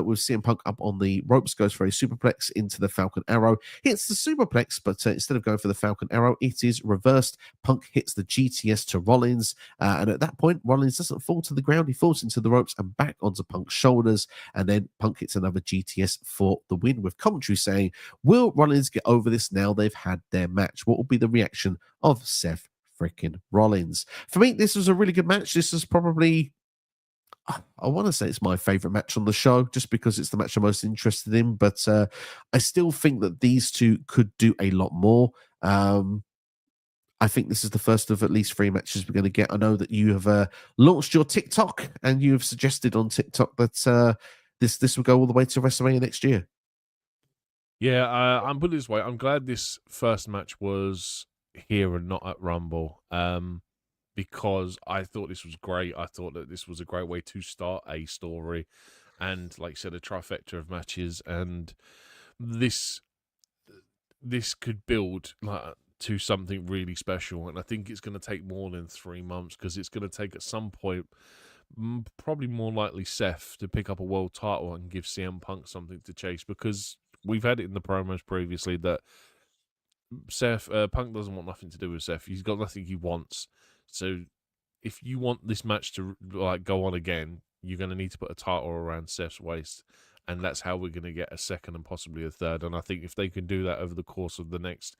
with CM Punk up on the ropes, goes for a superplex into the Falcon Arrow. Hits the superplex, but instead of going for the Falcon Arrow, it is reversed. Punk hits the GTS to Rollins. And at that point, Rollins doesn't fall to the ground. He falls into the ropes and back onto Punk's shoulders. And then Punk hits another GTS for the win, with commentary saying, will Rollins get over this now they've had their match? What will be the reaction of Seth freaking Rollins? For me, this was a really good match. This is probably, I want to say it's my favorite match on the show just because it's the match I'm most interested in, but I still think that these two could do a lot more. I think this is the first of at least 3 matches we're going to get. I know that you have launched your TikTok and you have suggested on TikTok that this will go all the way to WrestleMania next year. Yeah, I'm put it this way. I'm glad this first match was here and not at Rumble, because I thought this was great. I thought that this was a great way to start a story, and like you said, a trifecta of matches, and this could build to something really special. And I think it's going to take more than 3 months, because it's going to take at some point, probably more likely Seth, to pick up a world title and give CM Punk something to chase, because we've had it in the promos previously that Punk doesn't want nothing to do with Seth. He's got nothing he wants. So if you want this match to go on again, you're going to need to put a title around Seth's waist, and that's how we're going to get a second and possibly a third. And I think if they can do that over the course of the next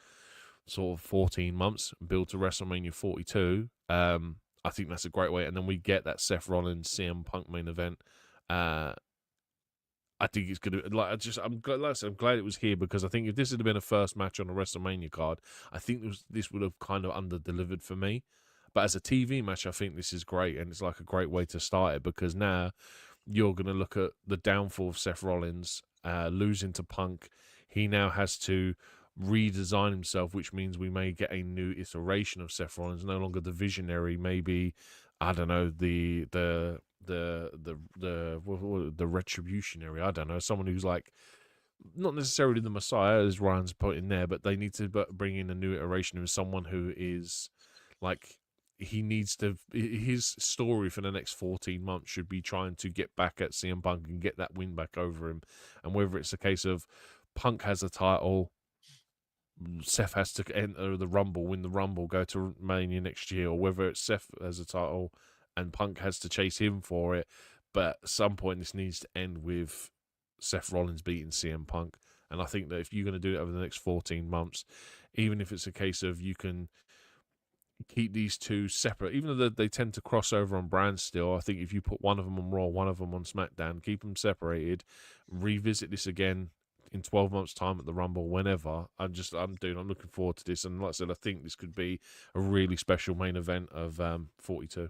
sort of 14 months, build to WrestleMania 42, I think that's a great way. And then we get that Seth Rollins CM Punk main event. I think it's going to I'm glad it was here, because I think if this had been a first match on a WrestleMania card, I think this would have kind of under-delivered for me. But as a TV match, I think this is great, and it's like a great way to start it, because now you're going to look at the downfall of Seth Rollins, losing to Punk. He now has to redesign himself, which means we may get a new iteration of Seth Rollins, no longer the visionary, maybe, I don't know, the retributionary, I don't know, someone who's like not necessarily the Messiah, as Ryan's put in there, but they need to bring in a new iteration of someone who is like, he needs to, his story for the next 14 months should be trying to get back at CM Punk and get that win back over him. And whether it's a case of Punk has a title, Seth has to enter the Rumble, win the Rumble, go to Mania next year, or whether it's Seth has a title and Punk has to chase him for it. But at some point, this needs to end with Seth Rollins beating CM Punk. And I think that if you're going to do it over the next 14 months, even if it's a case of you can keep these two separate, even though they tend to cross over on brands still, I think if you put one of them on Raw, one of them on SmackDown, keep them separated, revisit this again in 12 months' time at the Rumble, whenever. I'm looking forward to this. And like I said, I think this could be a really special main event of 42.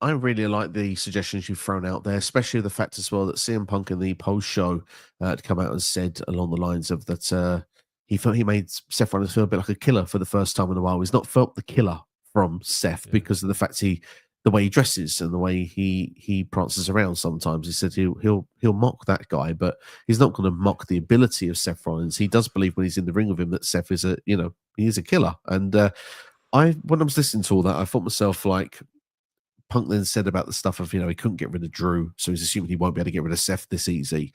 I really like the suggestions you've thrown out there, especially the fact as well that CM Punk in the post show had come out and said along the lines of that he felt he made Seth Rollins feel a bit like a killer for the first time in a while. He's not felt the killer from Seth because of the fact the way he dresses and the way he prances around sometimes. He said he'll mock that guy, but he's not going to mock the ability of Seth Rollins. He does believe when he's in the ring with him that Seth is he is a killer. And when I was listening to all that, I thought myself like, Punk then said about the stuff of, he couldn't get rid of Drew, so he's assuming he won't be able to get rid of Seth this easy.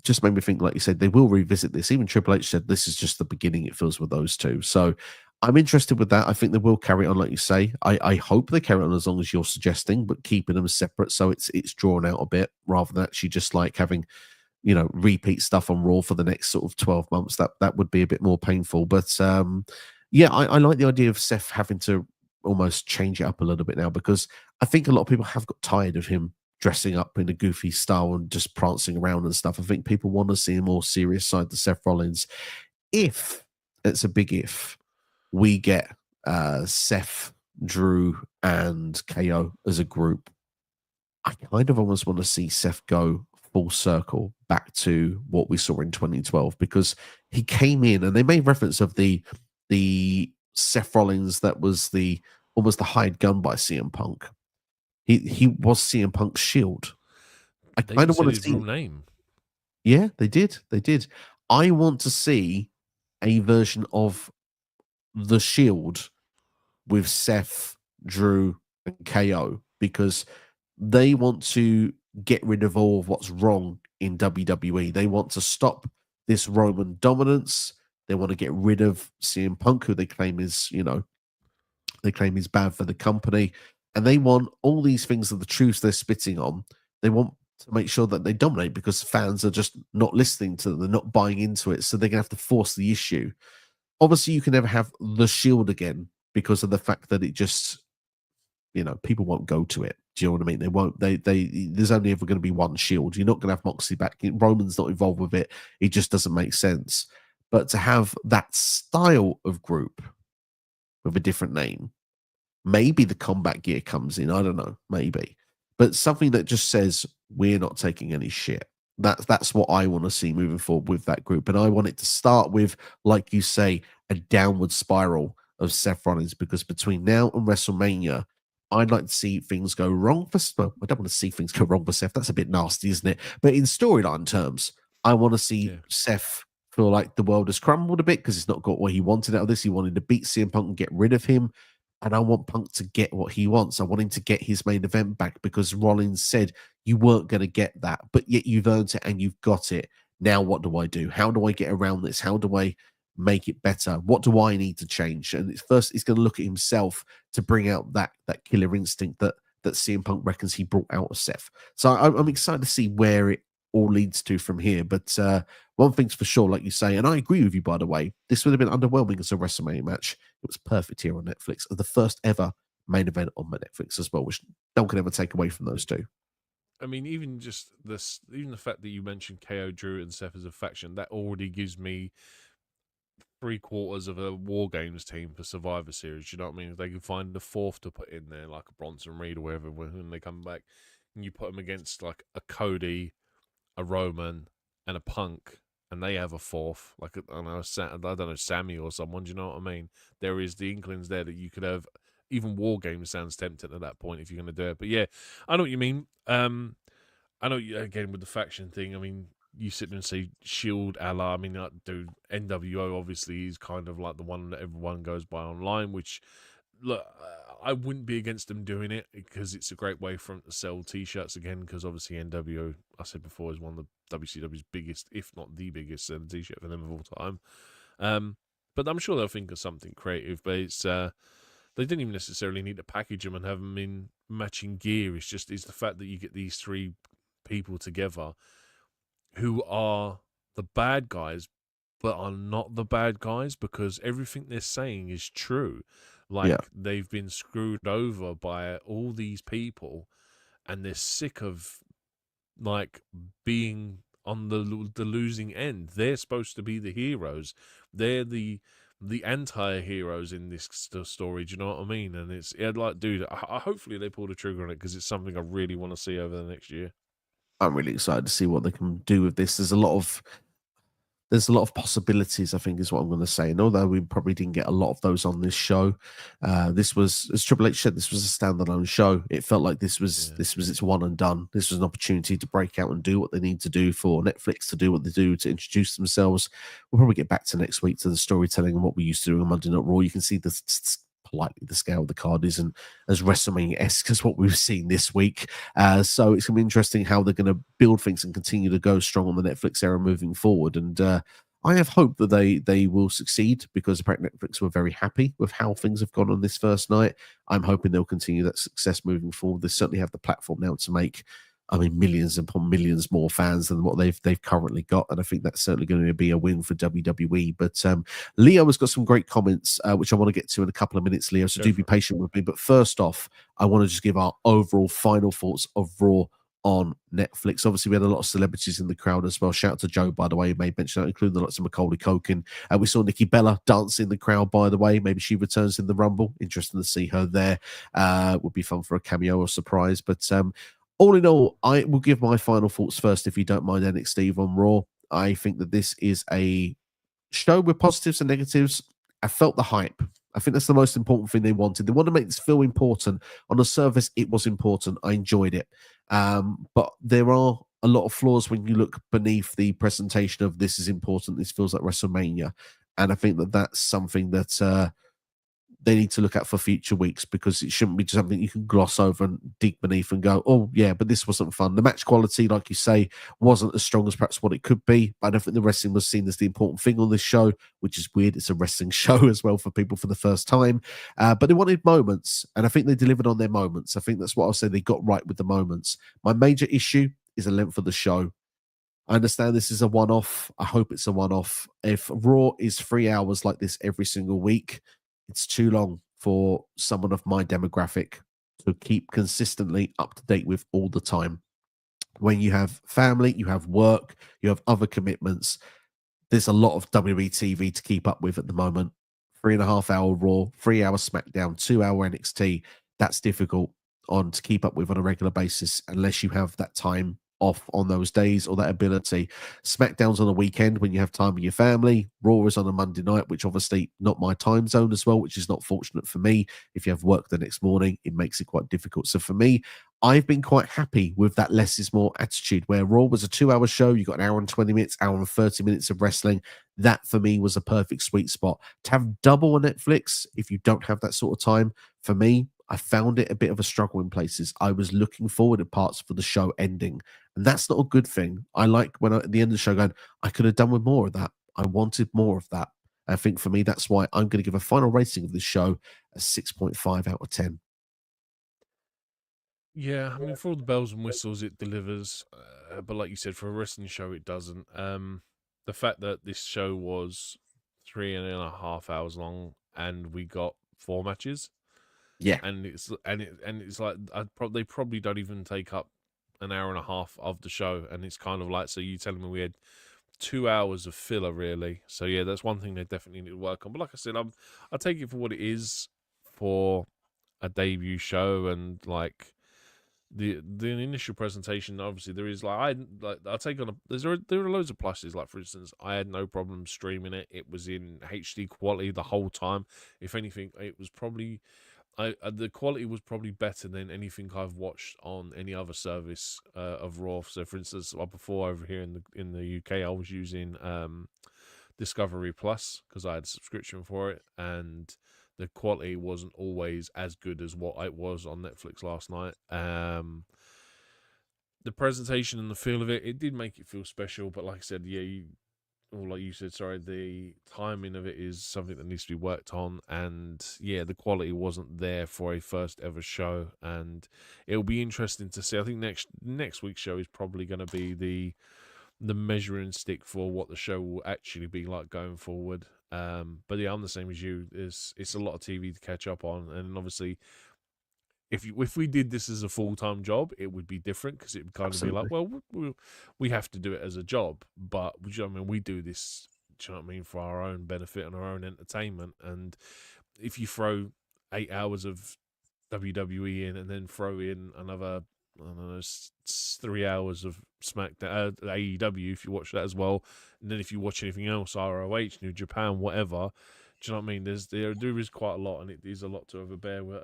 Just made me think, like you said, they will revisit this. Even Triple H said this is just the beginning, it feels, with those two. So I'm interested with that. I think they will carry on, like you say. I hope they carry on as long as you're suggesting, but keeping them separate so it's drawn out a bit rather than actually just like having repeat stuff on Raw for the next sort of 12 months. That would be a bit more painful. But yeah, I like the idea of Seth having to almost change it up a little bit now because I think a lot of people have got tired of him dressing up in a goofy style and just prancing around and stuff. I think people want to see a more serious side to Seth Rollins. If it's a big if, we get Seth, Drew, and KO as a group. I kind of almost want to see Seth go full circle back to what we saw in 2012 because he came in and they made reference of the Seth Rollins that was the almost the hired gun by CM Punk. He was CM Punk's shield. I They kind even of said want to his see. real name. Yeah, they did. They did. I want to see a version of the Shield with Seth, Drew, and KO because they want to get rid of all of what's wrong in WWE. They want to stop this Roman dominance. They want to get rid of CM Punk, who they claim is, they claim is bad for the company. And they want all these things of the truths they're spitting on. They want to make sure that they dominate because fans are just not listening to them. They're not buying into it. So they're going to have to force the issue. Obviously, you can never have the Shield again because of the fact that it just, people won't go to it. Do you know what I mean? They won't. There's only ever going to be one Shield. You're not going to have Moxley back. Roman's not involved with it. It just doesn't make sense. But to have that style of group with a different name, maybe the combat gear comes in. I don't know. Maybe, but something that just says we're not taking any shit. That's what I want to see moving forward with that group, and I want it to start with, like you say, a downward spiral of Seth Rollins because between now and WrestleMania, I'd like to see things go wrong for. Well, I don't want to see things go wrong for Seth. That's a bit nasty, isn't it? But in storyline terms, I want to see Seth feel like the world has crumbled a bit because he's not got what he wanted out of this. He wanted to beat CM Punk and get rid of him. And I want Punk to get what he wants. I want him to get his main event back because Rollins said you weren't going to get that, but yet you've earned it and you've got it. Now, what do I do? How do I get around this? How do I make it better? What do I need to change? And it's first, he's going to look at himself to bring out that killer instinct that CM Punk reckons he brought out of Seth. So I'm excited to see where it all leads to from here. But one thing's for sure, like you say, and I agree with you, by the way, this would have been underwhelming as a WrestleMania match. It was perfect here on Netflix, the first ever main event on Netflix as well, which no one can ever take away from those two. I mean, even just this, even the fact that you mentioned KO, Drew, and Seth as a faction, that already gives me 3/4 of a War Games team for Survivor Series. You know what I mean? If they can find the fourth to put in there, like a Bronson Reed or whatever, when they come back, and you put them against like a Cody, a Roman, and a Punk, and they have a fourth, like I don't know, Sammy or someone. Do you know what I mean? There is the inklings there that you could have. Even War Games sounds tempting at that point if you're going to do it. But yeah, I know what you mean. I know again with the faction thing. I mean, you sit there and say Shield, Allah. I mean, dude, NWO obviously is kind of like the one that everyone goes by online. Which, look, I wouldn't be against them doing it because it's a great way for them to sell T-shirts again. Because obviously NWO, I said before, is one of the WCW's biggest, if not the biggest, selling T-shirt for them of all time. But I'm sure they'll think of something creative. But it's they didn't even necessarily need to package them and have them in matching gear. It's the fact that you get these three people together who are the bad guys but are not the bad guys because everything they're saying is true. Like they've been screwed over by all these people and they're sick of like being on the losing end. They're supposed to be the heroes. They're the anti-heroes in this story. Do you know what I mean? And it's like, dude, hopefully they pull the trigger on it because it's something I really want to see over the next year. I'm really excited to see what they can do with this. There's a lot of possibilities, I think, is what I'm going to say. And although we probably didn't get a lot of those on this show, this was, as Triple H said, this was a standalone show. It felt like this was its one and done. This was an opportunity to break out and do what they need to do for Netflix to do what they do to introduce themselves. We'll probably get back to next week to the storytelling and what we used to do on Monday Night Raw. You can see politely the scale of the card isn't as WrestleMania-esque as what we've seen this week. So it's going to be interesting how they're going to build things and continue to go strong on the Netflix era moving forward. And I have hope that they will succeed because apparently Netflix were very happy with how things have gone on this first night. I'm hoping they'll continue that success moving forward. They certainly have the platform now to make, I mean, millions upon millions more fans than what they've currently got, and I think that's certainly going to be a win for WWE. But Leo has got some great comments, which I want to get to in a couple of minutes, Leo. So Go do for be it. patient with me. But first off, I want to just give our overall final thoughts of Raw on Netflix. Obviously, we had a lot of celebrities in the crowd as well. Shout out to Joe, by the way, who made mention that, including the lots of Macaulay Culkin. We saw Nikki Bella dance in the crowd, by the way. Maybe she returns in the Rumble. Interesting to see her there. Would be fun for a cameo or surprise. But all in all, I will give my final thoughts first, if you don't mind, NXT on Raw. I think that this is a show with positives and negatives. I felt the hype. I think that's the most important thing they wanted. They want to make this feel important. On the surface, it was important. I enjoyed it. But there are a lot of flaws when you look beneath the presentation of this is important. This feels like WrestleMania. And I think that that's something that they need to look at for future weeks, because it shouldn't be something you can gloss over and dig beneath and go, oh, yeah, but this wasn't fun. The match quality, like you say, wasn't as strong as perhaps what it could be. But I don't think the wrestling was seen as the important thing on this show, which is weird. It's a wrestling show as well for people for the first time. But they wanted moments, and I think they delivered on their moments. I think that's what I'll say they got right with the moments. My major issue is the length of the show. I understand this is a one off. I hope it's a one off. If Raw is 3 hours like this every single week, it's too long for someone of my demographic to keep consistently up to date with all the time. When you have family, you have work, you have other commitments, there's a lot of WWE TV to keep up with at the moment. 3.5 hour Raw, 3 hour SmackDown, 2 hour NXT. That's difficult on to keep up with on a regular basis unless you have that time off on those days or that ability. SmackDown's on a weekend when you have time with your family. Raw is on a Monday night, which obviously not my time zone as well, which is not fortunate for me. If you have work the next morning, it makes it quite difficult. So for me, I've been quite happy with that less is more attitude, where Raw was a 2 hour show. You got an hour and 20 minutes, hour and 30 minutes of wrestling. That for me was a perfect sweet spot. To have double on Netflix, if you don't have that sort of time, for me, I found it a bit of a struggle in places. I was looking forward at parts for the show ending, and that's not a good thing. I like when at the end of the show going, I could have done with more of that. I wanted more of that. I think for me, that's why I'm going to give a final rating of this show a 6.5 out of 10. Yeah, I mean, for all the bells and whistles, it delivers. But like you said, for a wrestling show, it doesn't. The fact that this show was 3.5 hours long and we got 4 matches, Yeah, and it's like they probably don't even take up an hour and a half of the show, and it's kind of like, so you telling me we had 2 hours of filler, really? So yeah, that's one thing they definitely need to work on. But like I said, I take it for what it is for a debut show, and like the initial presentation. Obviously, there is I take on there are loads of pluses. Like for instance, I had no problem streaming it. It was in HD quality the whole time. If anything, it was probably the quality was probably better than anything I've watched on any other service of Raw. So, for instance, before over here in the UK, I was using Discovery Plus because I had a subscription for it, and the quality wasn't always as good as what it was on Netflix last night. The presentation and the feel of it did make it feel special, but like I said, yeah, or like you said, sorry, the timing of it is something that needs to be worked on, and yeah, the quality wasn't there for a first ever show, and it'll be interesting to see. I think next week's show is probably going to be the measuring stick for what the show will actually be like going forward. But yeah, I'm the same as you. It's a lot of TV to catch up on, and obviously, if we did this as a full-time job, it would be different, because it would kind of be like, absolutely. well, we have to do it as a job, but do you know what I mean? We do this, do you know what I mean, for our own benefit and our own entertainment. And if you throw 8 hours of WWE in and then throw in another, I don't know, 3 hours of SmackDown, AEW, if you watch that as well, and then if you watch anything else, ROH, New Japan, whatever, do you know what I mean? There is quite a lot, and it is a lot to overbear with.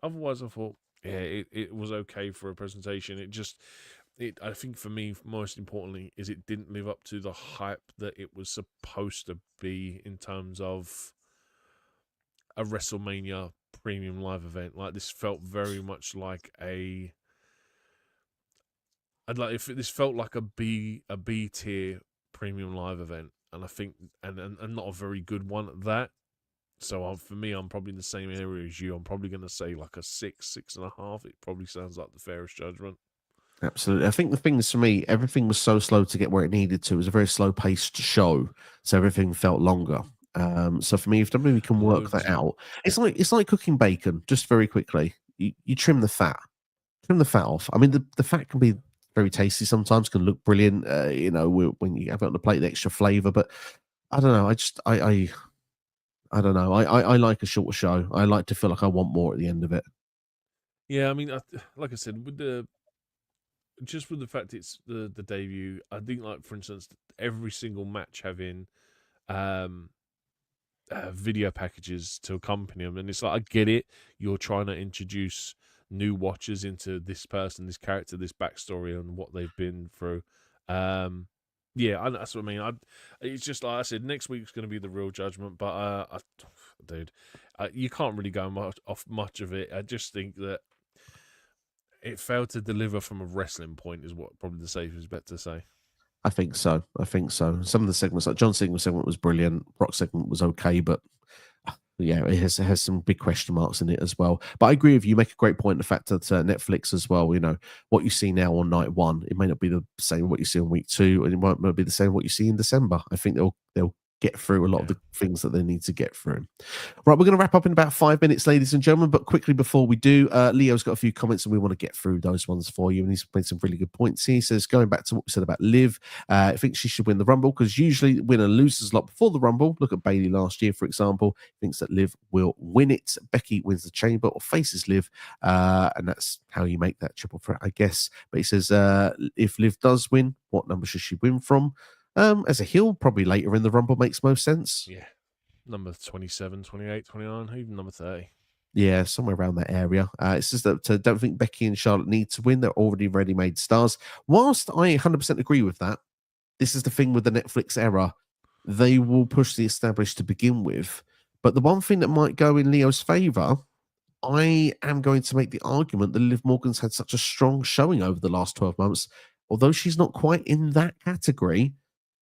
Otherwise, I thought, yeah, it was okay for a presentation. I think for me, most importantly, is it didn't live up to the hype that it was supposed to be in terms of a WrestleMania premium live event. Like, this felt very much like this felt like a B tier premium live event. and I think and not a very good one at that. So for me, I'm probably in the same area as you. I'm probably going to say like a 6.5. It probably sounds like the fairest judgment. Absolutely. I think the things for me, everything was so slow to get where it needed to. It was a very slow paced show, so everything felt longer. So for me, if WWE can work that Loads of out, it's like cooking bacon. Just very quickly, you trim the fat off. I mean, the fat can be very tasty sometimes, can look brilliant. When you have it on the plate, the extra flavor. But I don't know. I don't know. I like a shorter show. I like to feel like I want more at the end of it. yeah. I mean, like I said, with the fact it's the debut, I think like for instance, every single match having um video packages to accompany them, and it's like I get it. You're trying to introduce new watchers into this person, this character, this backstory, and what they've been through. Um, yeah, that's what I mean. It's just like I said, next week's going to be the real judgment. But dude, you can't really go much of it. I just think that it failed to deliver from a wrestling point, is what probably the safest bet to say. I think so. I think so. Some of the segments, like John Cena's segment, was brilliant. Brock's segment was okay, but yeah, it has some big question marks in it as well. But I agree with you. You make a great point. The fact that Netflix as well, what you see now on night one, it may not be the same what you see on week two, and it might not be the same what you see in December. I think they'll get through a lot of Yeah. the things that they need to get through. Right, we're going to wrap up in about 5 minutes, ladies and gentlemen. But quickly before we do, Leo's got a few comments and we want to get through those ones for you. And he's made some really good points. He says, going back to what we said about Liv, I think she should win the Rumble because usually winner loses a lot before the Rumble. Look at Bailey last year, for example. Thinks that Liv will win it. Becky wins the Chamber or faces Liv. And that's how you make that triple threat, I guess. But he says, if Liv does win, what number should she win from? As a heel, probably later in the Rumble makes most sense. Yeah. Number 27, 28, 29, even number 30. Yeah, somewhere around that area. It's just that I don't think Becky and Charlotte need to win. They're already ready-made stars. Whilst I 100% agree with that, this is the thing with the Netflix era. They will push the established to begin with. But the one thing that might go in Leo's favor, I am going to make the argument that Liv Morgan's had such a strong showing over the last 12 months. Although she's not quite in that category,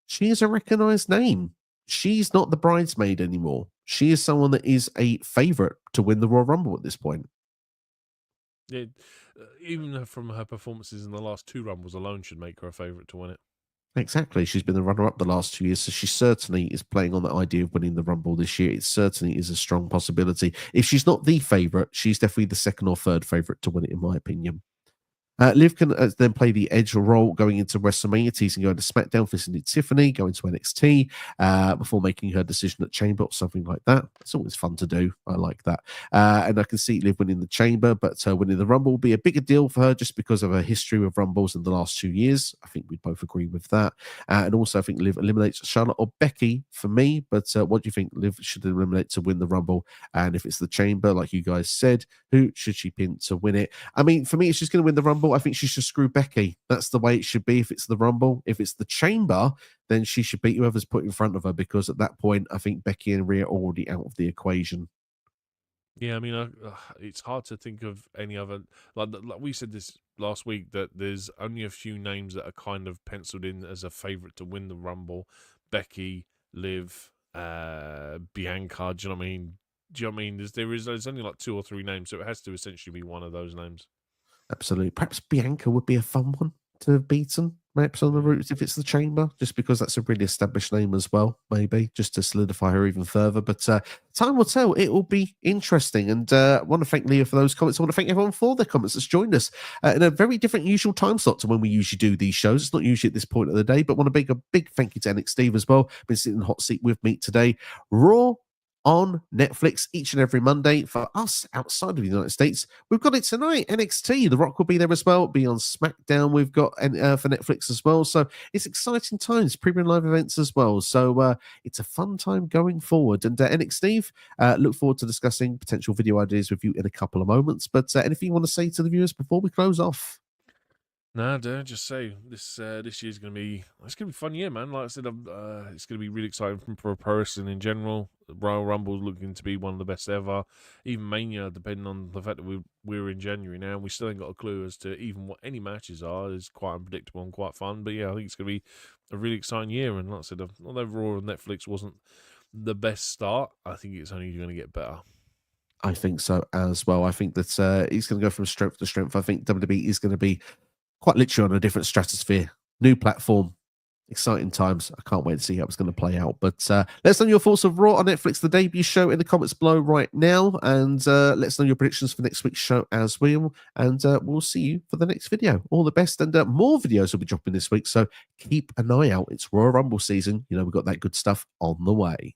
she is a recognized name. She's not the bridesmaid anymore. She is someone that is a favorite to win the Royal Rumble at this point. Yeah, even from her performances in the last two Rumbles alone should make her a favorite to win it. Exactly. She's been the runner-up the last 2 years, so she certainly is playing on that idea of winning the Rumble this year. It certainly is a strong possibility. If she's not the favorite, she's definitely the second or third favorite to win it, in my opinion. Liv can then play the edge role going into WrestleMania, teasing going to SmackDown, facing Tiffany, going to NXT before making her decision at Chamber or something like that. It's always fun to do. I like that. And I can see Liv winning the Chamber, but winning the Rumble will be a bigger deal for her just because of her history with Rumbles in the last 2 years. I think we both agree with that. And also, I think Liv eliminates Charlotte or Becky for me. But what do you think Liv should eliminate to win the Rumble? And if it's the Chamber, like you guys said, who should she pin to win it? I mean, for me, if she's going to win the Rumble, I think she should screw Becky. That's the way it should be if it's the Rumble. If it's the Chamber, then she should beat whoever's put in front of her because at that point, I think Becky and Rhea are already out of the equation. Yeah, I mean, it's hard to think of any other. Like we said this last week, that there's only a few names that are kind of penciled in as a favorite to win the Rumble: Becky, Liv, Bianca. Do you know what I mean? Do you know what I mean? There's only like 2 or 3 names, so it has to essentially be one of those names. Absolutely. Perhaps Bianca would be a fun one to have beaten. Perhaps on the route if it's the Chamber, just because that's a really established name as well, maybe, just to solidify her even further. But time will tell. It will be interesting. And I want to thank Leah for those comments. I want to thank everyone for their comments that's joined us in a very different usual time slot to when we usually do these shows. It's not usually at this point of the day, but want to make a big thank you to Nick Steve as well. Been sitting in the hot seat with me today. Raw on Netflix each and every Monday. For us outside of the United States, we've got it tonight. NXT, The Rock will be there as well. Be on SmackDown. We've got for Netflix as well. So it's exciting times, premium live events as well. So it's a fun time going forward. And NXT, look forward to discussing potential video ideas with you in a couple of moments. But anything you want to say to the viewers before we close off? No, don't just say this year's gonna be a fun year, man. Like I said, it's gonna be really exciting for pro wrestling in general. Royal Rumble's looking to be one of the best ever. Even Mania, depending on the fact that we're in January now, and we still ain't got a clue as to even what any matches are. Is quite unpredictable and quite fun. But yeah, I think it's gonna be a really exciting year. And like I said, although Raw on Netflix wasn't the best start, I think it's only going to get better. I think so as well. I think that he's going to go from strength to strength. I think WWE is going to be quite literally on a different stratosphere, new platform, exciting times. I can't wait to see how it's going to play out. But let us know your thoughts of Raw on Netflix, the debut show, in the comments below right now. And let us know your predictions for next week's show as well. And we'll see you for the next video. All the best. And more videos will be dropping this week. So keep an eye out. It's Royal Rumble season. You know, we've got that good stuff on the way.